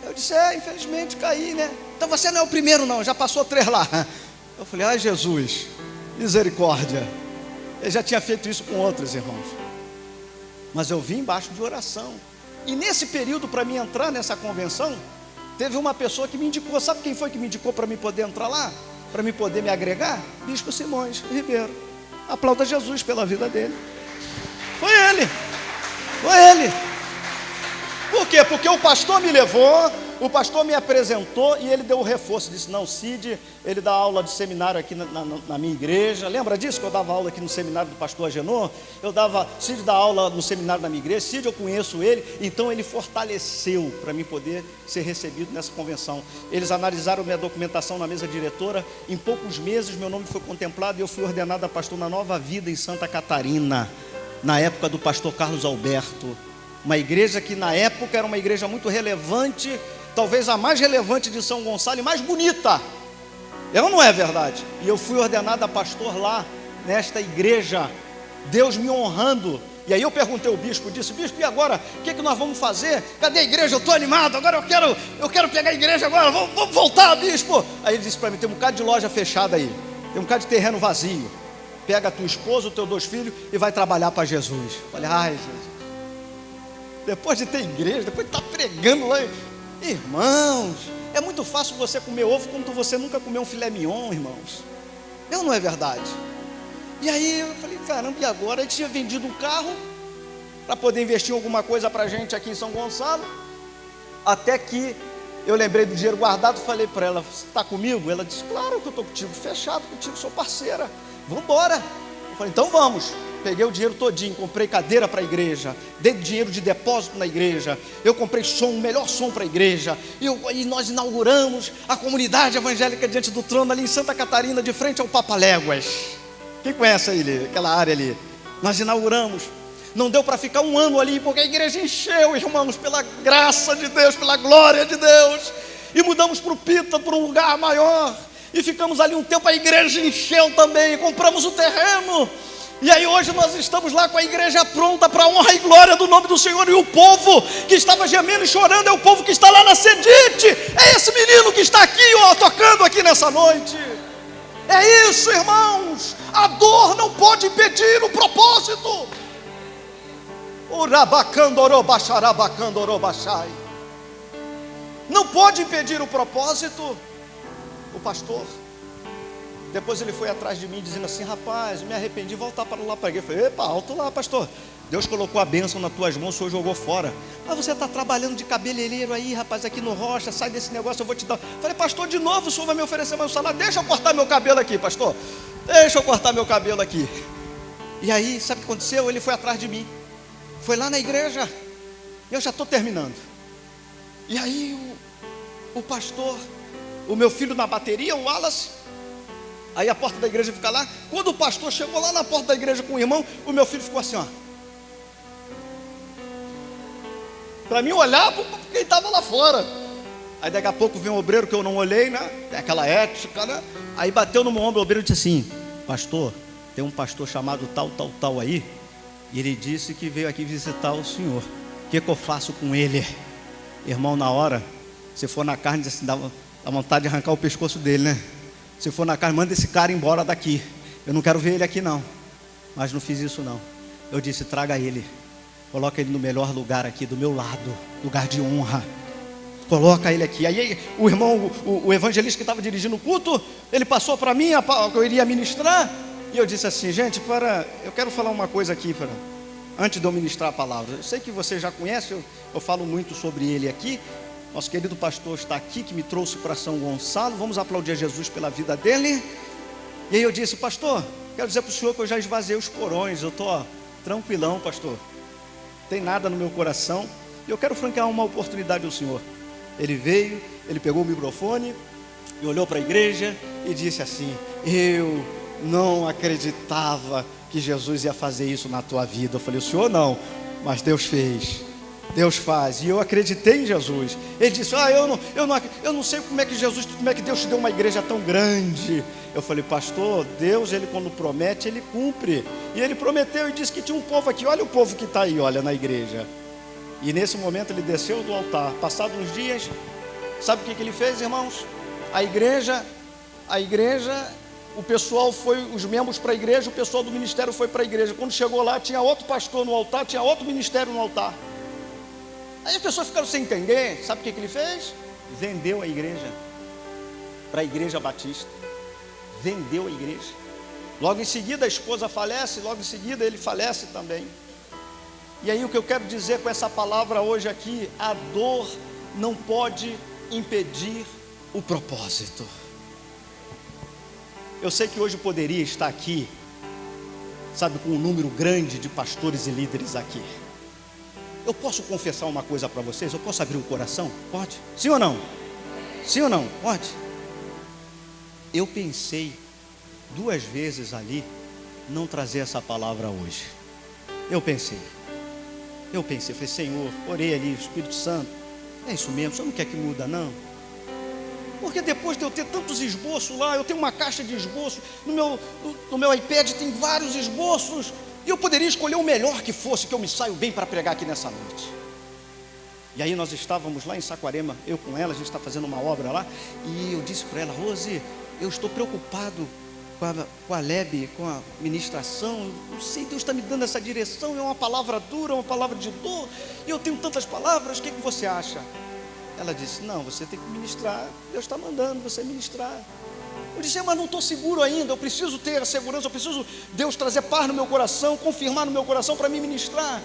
Eu disse, infelizmente caí, né? Então você não é o primeiro não, já passou 3 lá. Eu falei, ai Jesus, misericórdia. Eu já tinha feito isso com outros irmãos, mas eu vim embaixo de oração. E nesse período, para mim entrar nessa convenção, teve uma pessoa que me indicou. Sabe quem foi que me indicou para mim poder entrar lá? Para mim poder me agregar? Bispo Simões Ribeiro. Aplauda Jesus pela vida dele. Foi ele. Por quê? Porque o pastor me levou, o pastor me apresentou e ele deu o reforço. Disse, não, Cid, ele dá aula de seminário aqui na minha igreja. Lembra disso que eu dava aula aqui no seminário do pastor Agenor? Cid dá aula no seminário da minha igreja. Cid, eu conheço ele. Então ele fortaleceu para mim poder ser recebido nessa convenção. Eles analisaram minha documentação na mesa diretora. Em poucos meses meu nome foi contemplado e eu fui ordenado a pastor na Nova Vida em Santa Catarina, na época do pastor Carlos Alberto. Uma igreja que na época era uma igreja muito relevante, talvez a mais relevante de São Gonçalo e mais bonita. Não é verdade? E eu fui ordenado a pastor lá, nesta igreja, Deus me honrando. E aí eu perguntei ao bispo, disse, bispo, e agora? O que nós vamos fazer? Cadê a igreja? Eu estou animado, agora eu quero pegar a igreja agora, vamos voltar, bispo. Aí ele disse para mim, tem um bocado de loja fechada aí, tem um bocado de terreno vazio. Pega a tua esposa, os teus 2 filhos e vai trabalhar para Jesus. Falei, ai Jesus. Depois de ter igreja, depois de estar pregando lá, irmãos, é muito fácil você comer ovo quando você nunca comeu um filé mignon, irmãos. Não é verdade? E aí eu falei, caramba, e agora? A gente tinha vendido um carro para poder investir em alguma coisa para a gente aqui em São Gonçalo. Até que eu lembrei do dinheiro guardado, falei para ela, você está comigo? Ela disse, claro que eu estou contigo, fechado contigo, sou parceira, vamos embora. Eu falei, então vamos. Peguei o dinheiro todinho, comprei cadeira para a igreja, dei dinheiro de depósito na igreja, eu comprei som, o melhor som para a igreja, e nós inauguramos a comunidade evangélica diante do trono ali em Santa Catarina, de frente ao Papaléguas. Quem conhece ali, aquela área ali? Nós inauguramos. Não deu para ficar 1 ano ali, porque a igreja encheu, irmãos, pela graça de Deus, pela glória de Deus, e mudamos para o Pita, para um lugar maior, e ficamos ali um tempo, a igreja encheu também, compramos o terreno. E aí hoje nós estamos lá com a igreja pronta para a honra e glória do nome do Senhor. E o povo que estava gemendo e chorando é o povo que está lá na Sedite. É esse menino que está aqui, ó, tocando aqui nessa noite. É isso, irmãos. A dor não pode impedir o propósito. Não pode impedir o propósito. O pastor, depois ele foi atrás de mim dizendo assim: rapaz, me arrependi de voltar para lá para a igreja. Eu falei: epa, alto lá, pastor. Deus colocou a bênção nas tuas mãos, o Senhor jogou fora. Mas você está trabalhando de cabeleireiro aí, rapaz, aqui no Rocha, sai desse negócio, eu vou te dar. Falei: pastor, de novo o Senhor vai me oferecer mais um salário? Deixa eu cortar meu cabelo aqui, pastor. Deixa eu cortar meu cabelo aqui. E aí, sabe o que aconteceu? Ele foi atrás de mim. Foi lá na igreja. Eu já estou terminando. E aí o pastor, o meu filho na bateria, o Wallace. Aí a porta da igreja fica lá. Quando o pastor chegou lá na porta da igreja com o irmão, o meu filho ficou assim, ó, para mim olhar para quem estava lá fora. Aí daqui a pouco vem um obreiro que eu não olhei, né? É aquela ética, né? Aí bateu no meu ombro, o obreiro disse assim: pastor, tem um pastor chamado tal aí, e ele disse que veio aqui visitar o senhor. O que eu faço com ele? Irmão, na hora, se for na carne, assim, dá vontade de arrancar o pescoço dele, né? Se for na carne, manda esse cara embora daqui. Eu não quero ver ele aqui não. Mas não fiz isso não. Eu disse: traga ele. Coloca ele no melhor lugar aqui, do meu lado. Lugar de honra. Coloca ele aqui. Aí o irmão, o evangelista que estava dirigindo o culto, ele passou para mim, que eu iria ministrar. E eu disse assim: gente, eu quero falar uma coisa aqui, antes de eu ministrar a palavra. Eu sei que você já conhece, eu falo muito sobre ele aqui. Nosso querido pastor está aqui, que me trouxe para São Gonçalo. Vamos aplaudir a Jesus pela vida dele. E aí eu disse: pastor, quero dizer para o senhor que eu já esvaziei os porões. Eu estou tranquilão, pastor. Não tem nada no meu coração. E eu quero franquear uma oportunidade ao senhor. Ele veio, ele pegou o microfone e olhou para a igreja e disse assim: eu não acreditava que Jesus ia fazer isso na tua vida. Eu falei: o senhor não, mas Deus fez. Deus faz, e eu acreditei em Jesus. Ele disse: eu não sei como é que Deus te deu uma igreja tão grande. Eu falei: pastor, Deus, ele quando promete, ele cumpre. E ele prometeu e disse que tinha um povo aqui. Olha o povo que está aí, olha, na igreja. E nesse momento ele desceu do altar. Passados uns dias, sabe o que ele fez, irmãos? A igreja, o pessoal foi, os membros para a igreja, o pessoal do ministério foi para a igreja. Quando chegou lá, tinha outro pastor no altar, tinha outro ministério no altar. Aí as pessoas ficaram sem entender. Sabe o que ele fez? Vendeu a igreja para a igreja batista. Vendeu a igreja. Logo em seguida a esposa falece, logo em seguida ele falece também. E aí o que eu quero dizer com essa palavra hoje aqui: a dor não pode impedir o propósito. Eu sei que hoje poderia estar aqui, sabe, com um número grande de pastores e líderes aqui. Eu posso confessar uma coisa para vocês? Eu posso abrir o coração? Pode? Sim ou não? Sim ou não? Pode? Eu pensei 2 vezes ali não trazer essa palavra hoje. Eu pensei, falei: Senhor, orei ali, Espírito Santo, é isso mesmo, o Senhor não quer que muda não? Porque depois de eu ter tantos esboços lá, eu tenho uma caixa de esboços, no meu iPad tem vários esboços, e eu poderia escolher o melhor que fosse, que eu me saio bem para pregar aqui nessa noite. E aí nós estávamos lá em Saquarema, eu com ela, a gente está fazendo uma obra lá, e eu disse para ela: Rose, eu estou preocupado com a Lebe, com a ministração. Eu sei, Deus está me dando essa direção, é uma palavra dura, uma palavra de dor, e eu tenho tantas palavras, o que você acha? Ela disse: não, você tem que ministrar, Deus está mandando você ministrar. Eu disse: mas não estou seguro ainda, eu preciso ter a segurança, eu preciso Deus trazer paz no meu coração, confirmar no meu coração para me ministrar.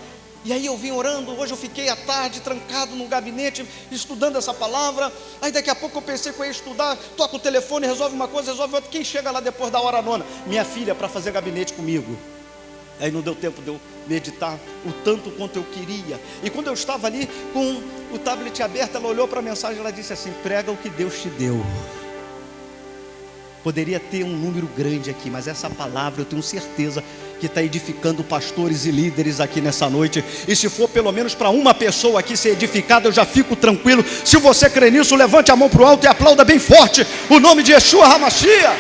E aí eu vim orando. Hoje eu fiquei à tarde trancado no gabinete estudando essa palavra. Aí daqui a pouco eu pensei que eu ia estudar, toca o telefone, resolve uma coisa, resolve outra. Quem chega lá depois da hora nona? Minha filha, para fazer gabinete comigo. Aí não deu tempo de eu meditar o tanto quanto eu queria. E quando eu estava ali com o tablet aberto, ela olhou para a mensagem e ela disse assim: prega o que Deus te deu. Poderia ter um número grande aqui, mas essa palavra eu tenho certeza que está edificando pastores e líderes aqui nessa noite. E se for pelo menos para uma pessoa aqui ser edificada, eu já fico tranquilo. Se você crê nisso, levante a mão para o alto e aplauda bem forte o nome de Yeshua HaMashiach.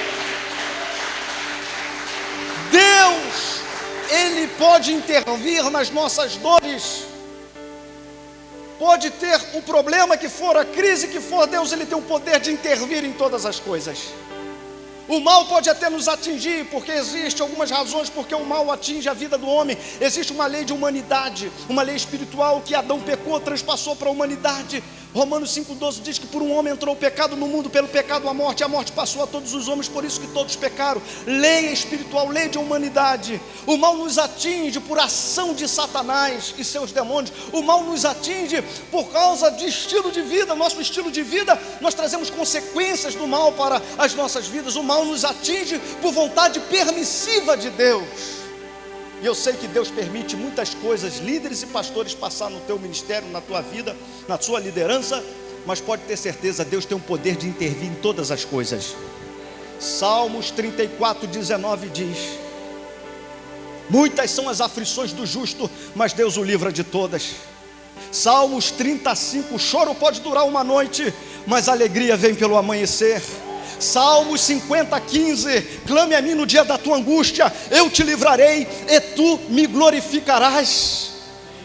Deus pode intervir nas nossas dores. Pode ter o problema que for, a crise que for, Deus ele tem o poder de intervir em todas as coisas. O mal pode até nos atingir, porque existe algumas razões porque o mal atinge a vida do homem. Existe uma lei de humanidade, uma lei espiritual que Adão pecou, transpassou para a humanidade. Romanos 5,12 diz que por um homem entrou o pecado no mundo, pelo pecado a morte passou a todos os homens, por isso que todos pecaram. Lei espiritual, lei de humanidade. O mal nos atinge por ação de Satanás e seus demônios. O mal nos atinge por causa de estilo de vida, nosso estilo de vida. Nós trazemos consequências do mal para as nossas vidas. O mal nos atinge por vontade permissiva de Deus. E eu sei que Deus permite muitas coisas, líderes e pastores passar no teu ministério, na tua vida, na sua liderança, mas pode ter certeza, Deus tem o poder de intervir em todas as coisas. Salmos 34:19 diz: muitas são as aflições do justo, mas Deus o livra de todas. Salmos 35, o choro pode durar uma noite, mas a alegria vem pelo amanhecer. Salmos 50:15, clame a mim no dia da tua angústia, eu te livrarei e tu me glorificarás.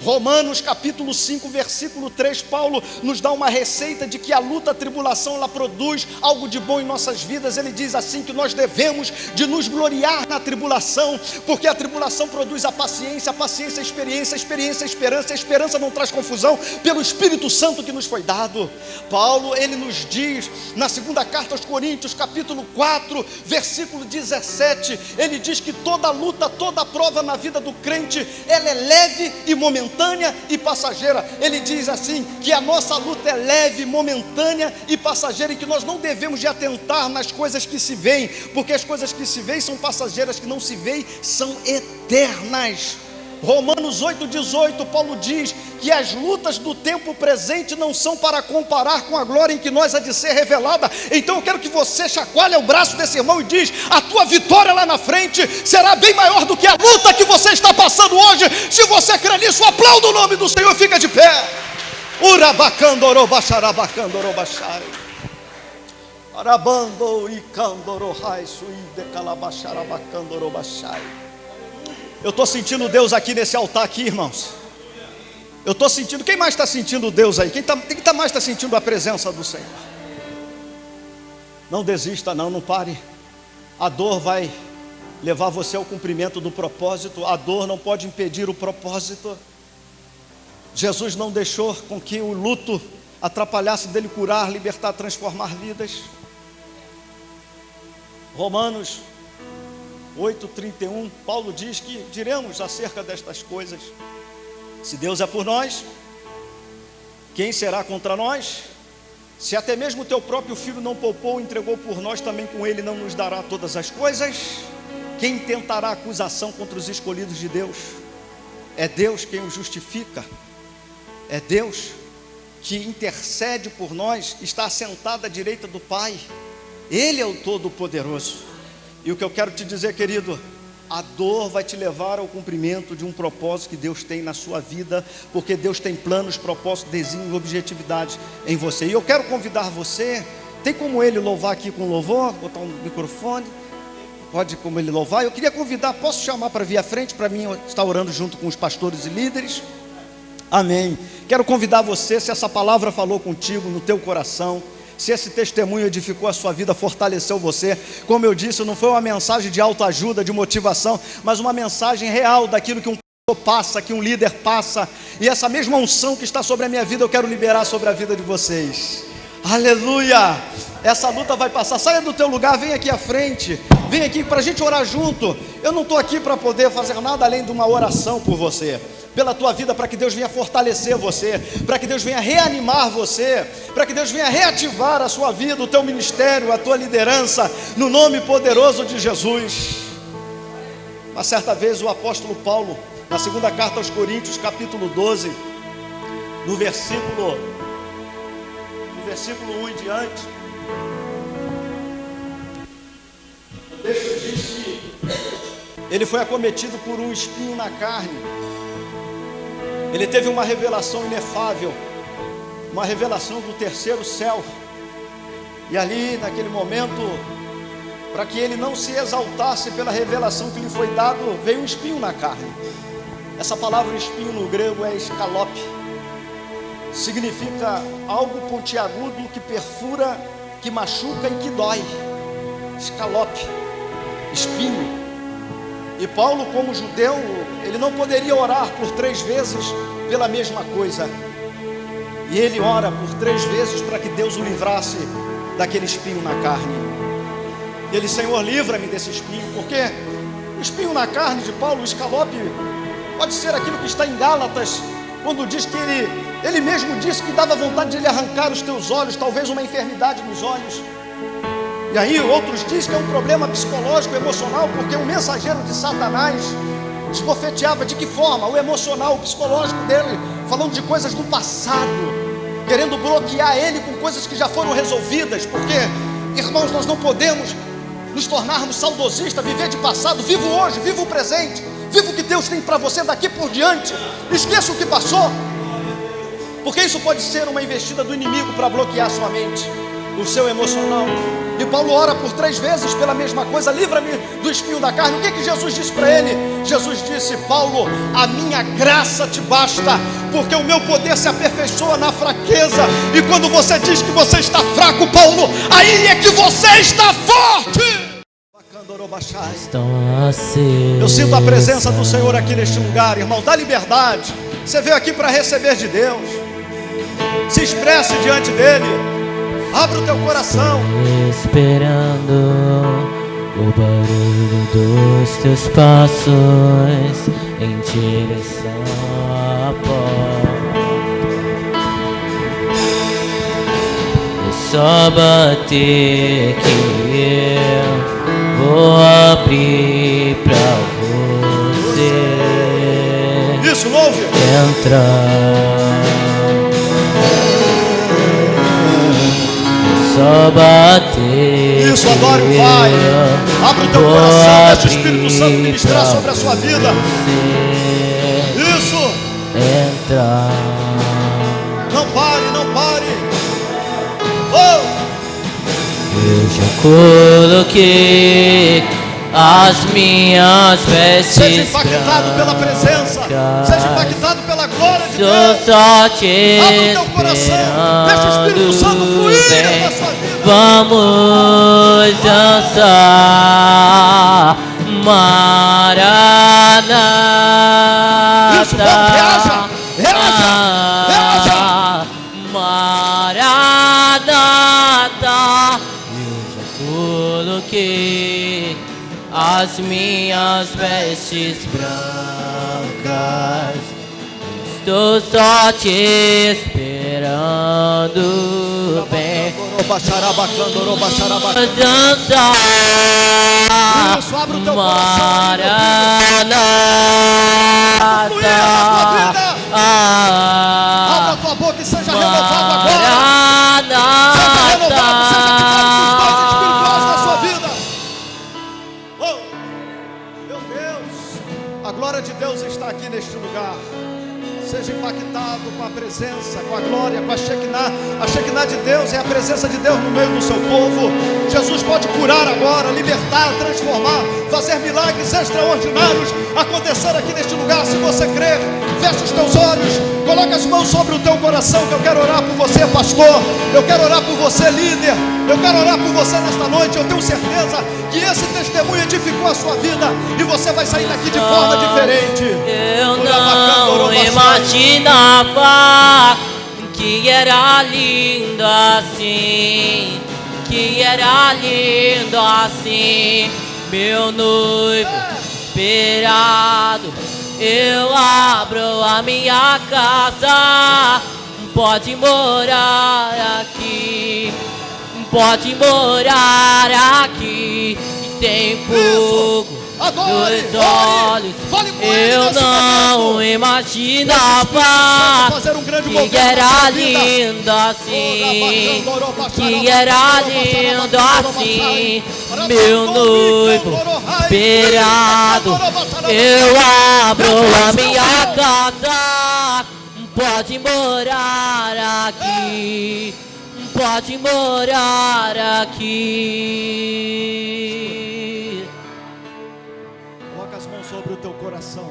Romanos capítulo 5, versículo 3, Paulo nos dá uma receita de que a luta, a tribulação, ela produz algo de bom em nossas vidas. Ele diz assim que nós devemos de nos gloriar na tribulação, porque a tribulação produz a paciência a experiência, a experiência a esperança, a esperança não traz confusão, pelo Espírito Santo que nos foi dado. Paulo, ele nos diz, na segunda carta aos Coríntios, capítulo 4, versículo 17, ele diz que toda luta, toda prova na vida do crente, ela é leve e momentânea e passageira. Ele diz assim, que a nossa luta é leve, momentânea e passageira, e que nós não devemos de atentar nas coisas que se veem, porque as coisas que se veem são passageiras, que não se veem são eternas. Romanos 8:18, Paulo diz que as lutas do tempo presente não são para comparar com a glória em que nós há de ser revelada. Então eu quero que você chacoalhe o braço desse irmão e diz: a tua vitória lá na frente será bem maior do que a luta que você está passando hoje. Se você crê nisso, aplauda o nome do Senhor, fica de pé. Urabacandoro bacharabacandoro bachai. Arabando e candoro raisu e decalabacharabacandoro bachai. Eu estou sentindo Deus aqui nesse altar aqui, irmãos. Eu estou sentindo. Quem mais está sentindo Deus aí? Quem mais está sentindo a presença do Senhor? Não desista, não pare. A dor vai levar você ao cumprimento do propósito. A dor não pode impedir o propósito. Jesus não deixou com que o luto atrapalhasse dele curar, libertar, transformar vidas. Romanos 8:31, Paulo diz que diremos acerca destas coisas: se Deus é por nós, quem será contra nós? Se até mesmo o teu próprio filho não poupou, entregou por nós, também com ele não nos dará todas as coisas? Quem tentará acusação contra os escolhidos de Deus? É Deus quem os justifica. É Deus que intercede por nós, está assentado à direita do Pai. Ele é o Todo-Poderoso. E o que eu quero te dizer, querido, a dor vai te levar ao cumprimento de um propósito que Deus tem na sua vida, porque Deus tem planos, propósitos, desígnios, objetividades em você. E eu quero convidar você, tem como ele louvar aqui com louvor, botar um microfone, pode como ele louvar. Eu queria convidar, posso chamar para vir à frente, para mim estar orando junto com os pastores e líderes? Amém. Quero convidar você, se essa palavra falou contigo no teu coração, se esse testemunho edificou a sua vida, fortaleceu você, como eu disse, não foi uma mensagem de autoajuda, de motivação, mas uma mensagem real daquilo que um pastor passa, que um líder passa, e essa mesma unção que está sobre a minha vida, eu quero liberar sobre a vida de vocês. Aleluia! Essa luta vai passar. Saia do teu lugar, vem aqui à frente, vem aqui para a gente orar junto. Eu não estou aqui para poder fazer nada além de uma oração por você, pela tua vida, para que Deus venha fortalecer você, para que Deus venha reanimar você, para que Deus venha reativar a sua vida, o teu ministério, a tua liderança, no nome poderoso de Jesus. Uma certa vez o apóstolo Paulo, na segunda carta aos Coríntios, capítulo 12, no versículo 1 em diante, o texto diz que ele foi acometido por um espinho na carne. Ele teve uma revelação inefável, uma revelação do terceiro céu. E ali, naquele momento, para que ele não se exaltasse pela revelação que lhe foi dado, veio um espinho na carne. Essa palavra espinho no grego é escalope. Significa algo pontiagudo que perfura, que machuca e que dói. Escalope, espinho. E Paulo, como judeu, ele não poderia orar por 3 vezes pela mesma coisa. E ele ora por 3 vezes para que Deus o livrasse daquele espinho na carne. Ele, Senhor, livra-me desse espinho, porque o espinho na carne de Paulo, o escalope, pode ser aquilo que está em Gálatas, quando diz que ele mesmo disse que dava vontade de ele arrancar os teus olhos, talvez uma enfermidade nos olhos. E aí outros dizem que é um problema psicológico, emocional, porque o mensageiro de Satanás esbofeteava de que forma? O emocional, o psicológico dele, falando de coisas do passado, querendo bloquear ele com coisas que já foram resolvidas, porque, irmãos, nós não podemos nos tornarmos saudosistas, viver de passado. Viva o hoje, viva o presente, viva o que Deus tem para você daqui por diante. Esqueça o que passou, porque isso pode ser uma investida do inimigo para bloquear sua mente, o seu emocional. E Paulo ora por 3 vezes pela mesma coisa: livra-me do espinho da carne. O que Jesus disse para ele? Jesus disse: Paulo, a minha graça te basta, porque o meu poder se aperfeiçoa na fraqueza. E quando você diz que você está fraco, Paulo, aí é que você está forte. Eu sinto a presença do Senhor aqui neste lugar, irmão. Dá liberdade. Você veio aqui para receber de Deus. Se expresse diante dele. Abra o teu coração. Esperando o barulho dos teus passos em direção à porta. É só bater que eu vou abrir pra você. Isso, louve. Entrar. Só bater. Isso, adore o Pai. Abre o teu coração, deixa o Espírito Santo ministrar sobre a sua vida. Isso. Entrar. Não pare, não pare. Oh. Eu já coloquei as minhas vestes. Seja impactado pela presença. Seja impactado pela glória de Deus. Sou só te abre o teu coração. Deixa o Espírito Santo fluir na sua vida. Vamos dançar Maranata. Isso, vamos, reaja, reaja, reaja. Maranata. Eu já coloquei as minhas vestes brancas. Estou só te esperando. Vem dançar. Isso, abre o teu Maranata. Abra a tua boca e seja renovado agora. Seja renovado, seja ativado dos dons espirituais na sua vida. Oh, meu Deus, a glória de Deus está aqui neste lugar. Seja impactado com a presença, com a glória, com a Shekinah. A Shekinah de Deus é a presença de Deus no meio do seu povo. Jesus pode curar agora, libertar, transformar, fazer milagres extraordinários acontecer aqui neste lugar. Se você crer, fecha os teus olhos, coloca as mãos sobre o teu coração, que eu quero orar por você, pastor. Eu quero orar por você, líder. Eu quero orar por você nesta noite. Eu tenho certeza que esse testemunho edificou a sua vida e você vai sair daqui de forma diferente. Eu não imaginava que era lindo assim, que era lindo assim, meu noivo esperado. Eu abro a minha casa, pode morar aqui, pode morar aqui. E tem fogo nos olhos. Eu não imaginava que era lindo assim, que era lindo assim, meu noivo esperado. Eu abro a minha casa, pode morar aqui, pode morar aqui. Coloca as mãos sobre o teu coração.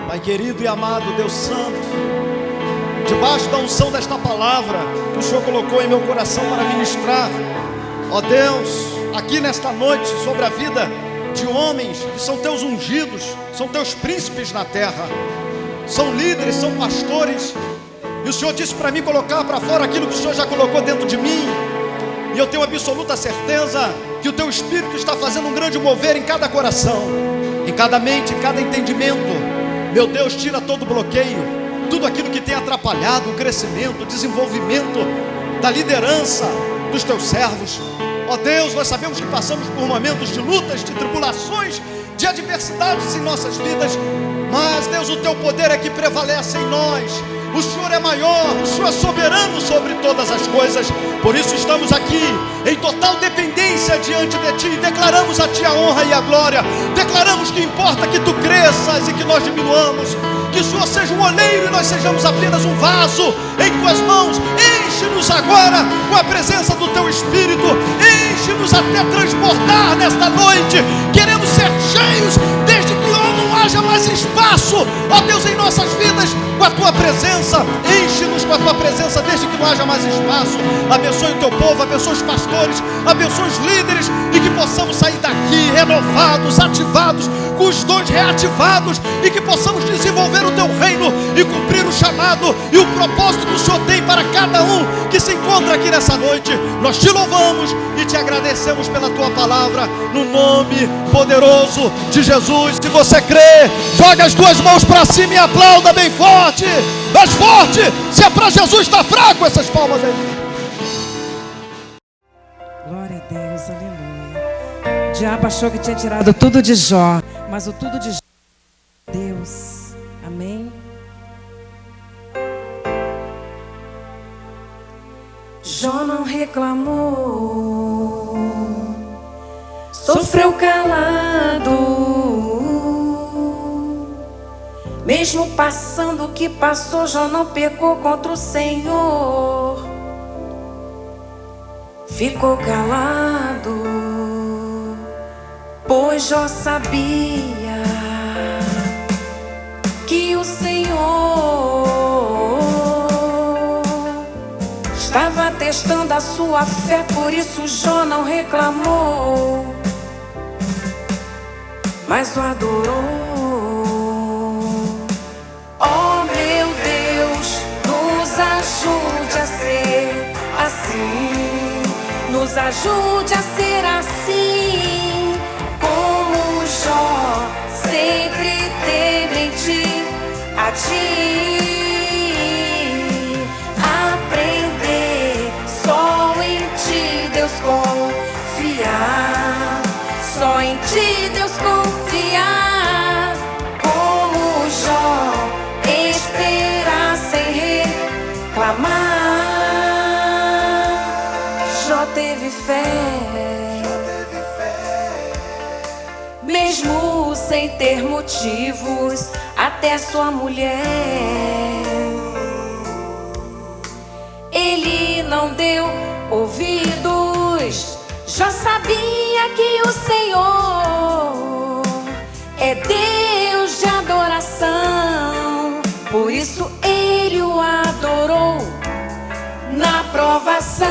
Pai querido e amado, Deus Santo, debaixo da unção desta palavra que o Senhor colocou em meu coração para ministrar, ó Deus, aqui nesta noite, sobre a vida de homens que são teus ungidos, são teus príncipes na terra, são líderes, são pastores, e o Senhor disse para mim colocar para fora aquilo que o Senhor já colocou dentro de mim, e eu tenho absoluta certeza que o teu Espírito está fazendo um grande mover em cada coração, em cada mente, em cada entendimento. Meu Deus, tira todo bloqueio, tudo aquilo que tem atrapalhado o crescimento, o desenvolvimento da liderança dos teus servos. Ó Deus, nós sabemos que passamos por momentos de lutas, de tribulações, de adversidades em nossas vidas, mas Deus, o teu poder é que prevalece em nós. O Senhor é maior, o Senhor é soberano sobre todas as coisas. Por isso estamos aqui em total dependência diante de Ti. Declaramos a Ti a honra e a glória. Declaramos que importa que Tu cresças e que nós diminuamos. Que o Senhor seja um oleiro e nós sejamos apenas um vaso em Tuas mãos. Enche-nos agora com a presença do Teu Espírito. Enche-nos até transbordar nesta noite. Queremos ser cheios desde que não haja mais espaço, ó Deus, em nossas vidas com a Tua presença. Enche-nos com a Tua presença desde que não haja mais espaço. Abençoe o Teu povo, abençoe os pastores, abençoe os líderes, e que possamos sair daqui renovados, ativados, com os dons reativados, e que possamos desenvolver o Teu reino e cumprir o chamado e o propósito que o Senhor tem para cada um que se encontra aqui nessa noite. Nós Te louvamos e Te agradecemos pela Tua palavra, no nome poderoso de Jesus. Se você crê, joga as duas mãos para cima e aplauda bem forte, mais forte. Se é para Jesus, está fraco essas palmas aí. Glória a Deus, aleluia. O diabo achou que tinha tirado tudo de Jó, mas o tudo de Jó é Deus. Amém. Jó não reclamou, sofreu calado. Mesmo passando o que passou, Jó não pecou contra o Senhor. Ficou calado, pois Jó sabia que o Senhor estava testando a sua fé. Por isso Jó não reclamou, mas o adorou. Oh meu Deus, nos ajude a ser assim, nos ajude a ser assim, como Jó, sempre temente a Ti. Aprender só em Ti, Deus, confiar, só em Ti, Deus, confiar, como Jó, esperar sem reclamar. Jó teve fé, mesmo sem ter motivos. Até sua mulher, ele não deu ouvidos. Jó sabia que o Senhor é Deus de adoração, por isso ele o adorou na provação.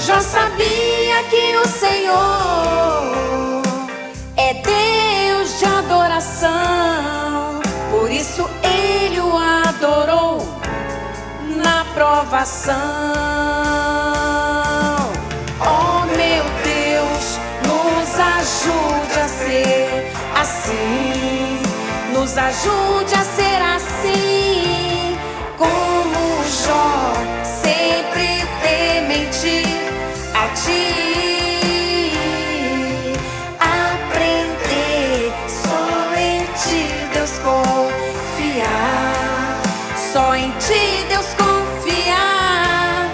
Jó sabia que o Senhor é Deus de adoração, por isso ele o adorou na provação. Oh meu Deus, nos ajude a ser assim, nos ajude a ser assim, como Jó, sempre temente a Ti. Aprender só em Ti, Deus, confiar, só em Ti, Deus, confiar,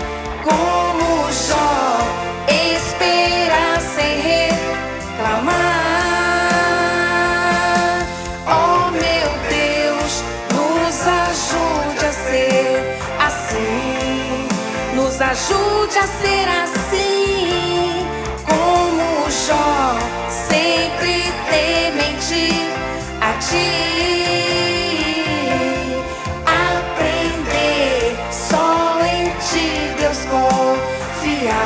como Jó, esperar sem reclamar. Oh meu Deus, nos ajude a ser assim, nos ajude a ser assim, como Jó, sempre temente a ti. Aprender só em ti, Deus, confiar.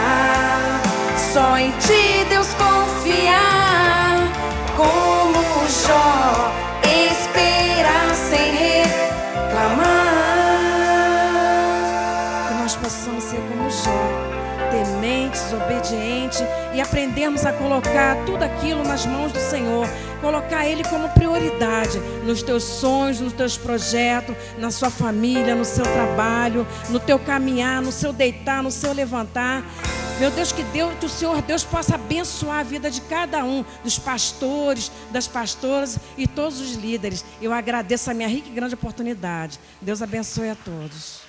Só em ti, Deus, confiar. Como Jó, esperar sem reclamar. Que nós possamos ser como Jó, tementes, obedientes, e aprendermos a colocar tudo aquilo nas mãos do Senhor, colocar Ele como prioridade nos teus sonhos, nos teus projetos, na sua família, no seu trabalho, no teu caminhar, no seu deitar, no seu levantar. Meu Deus, que o Senhor Deus possa abençoar a vida de cada um, dos pastores, das pastoras e todos os líderes. Eu agradeço a minha rica e grande oportunidade. Deus abençoe a todos.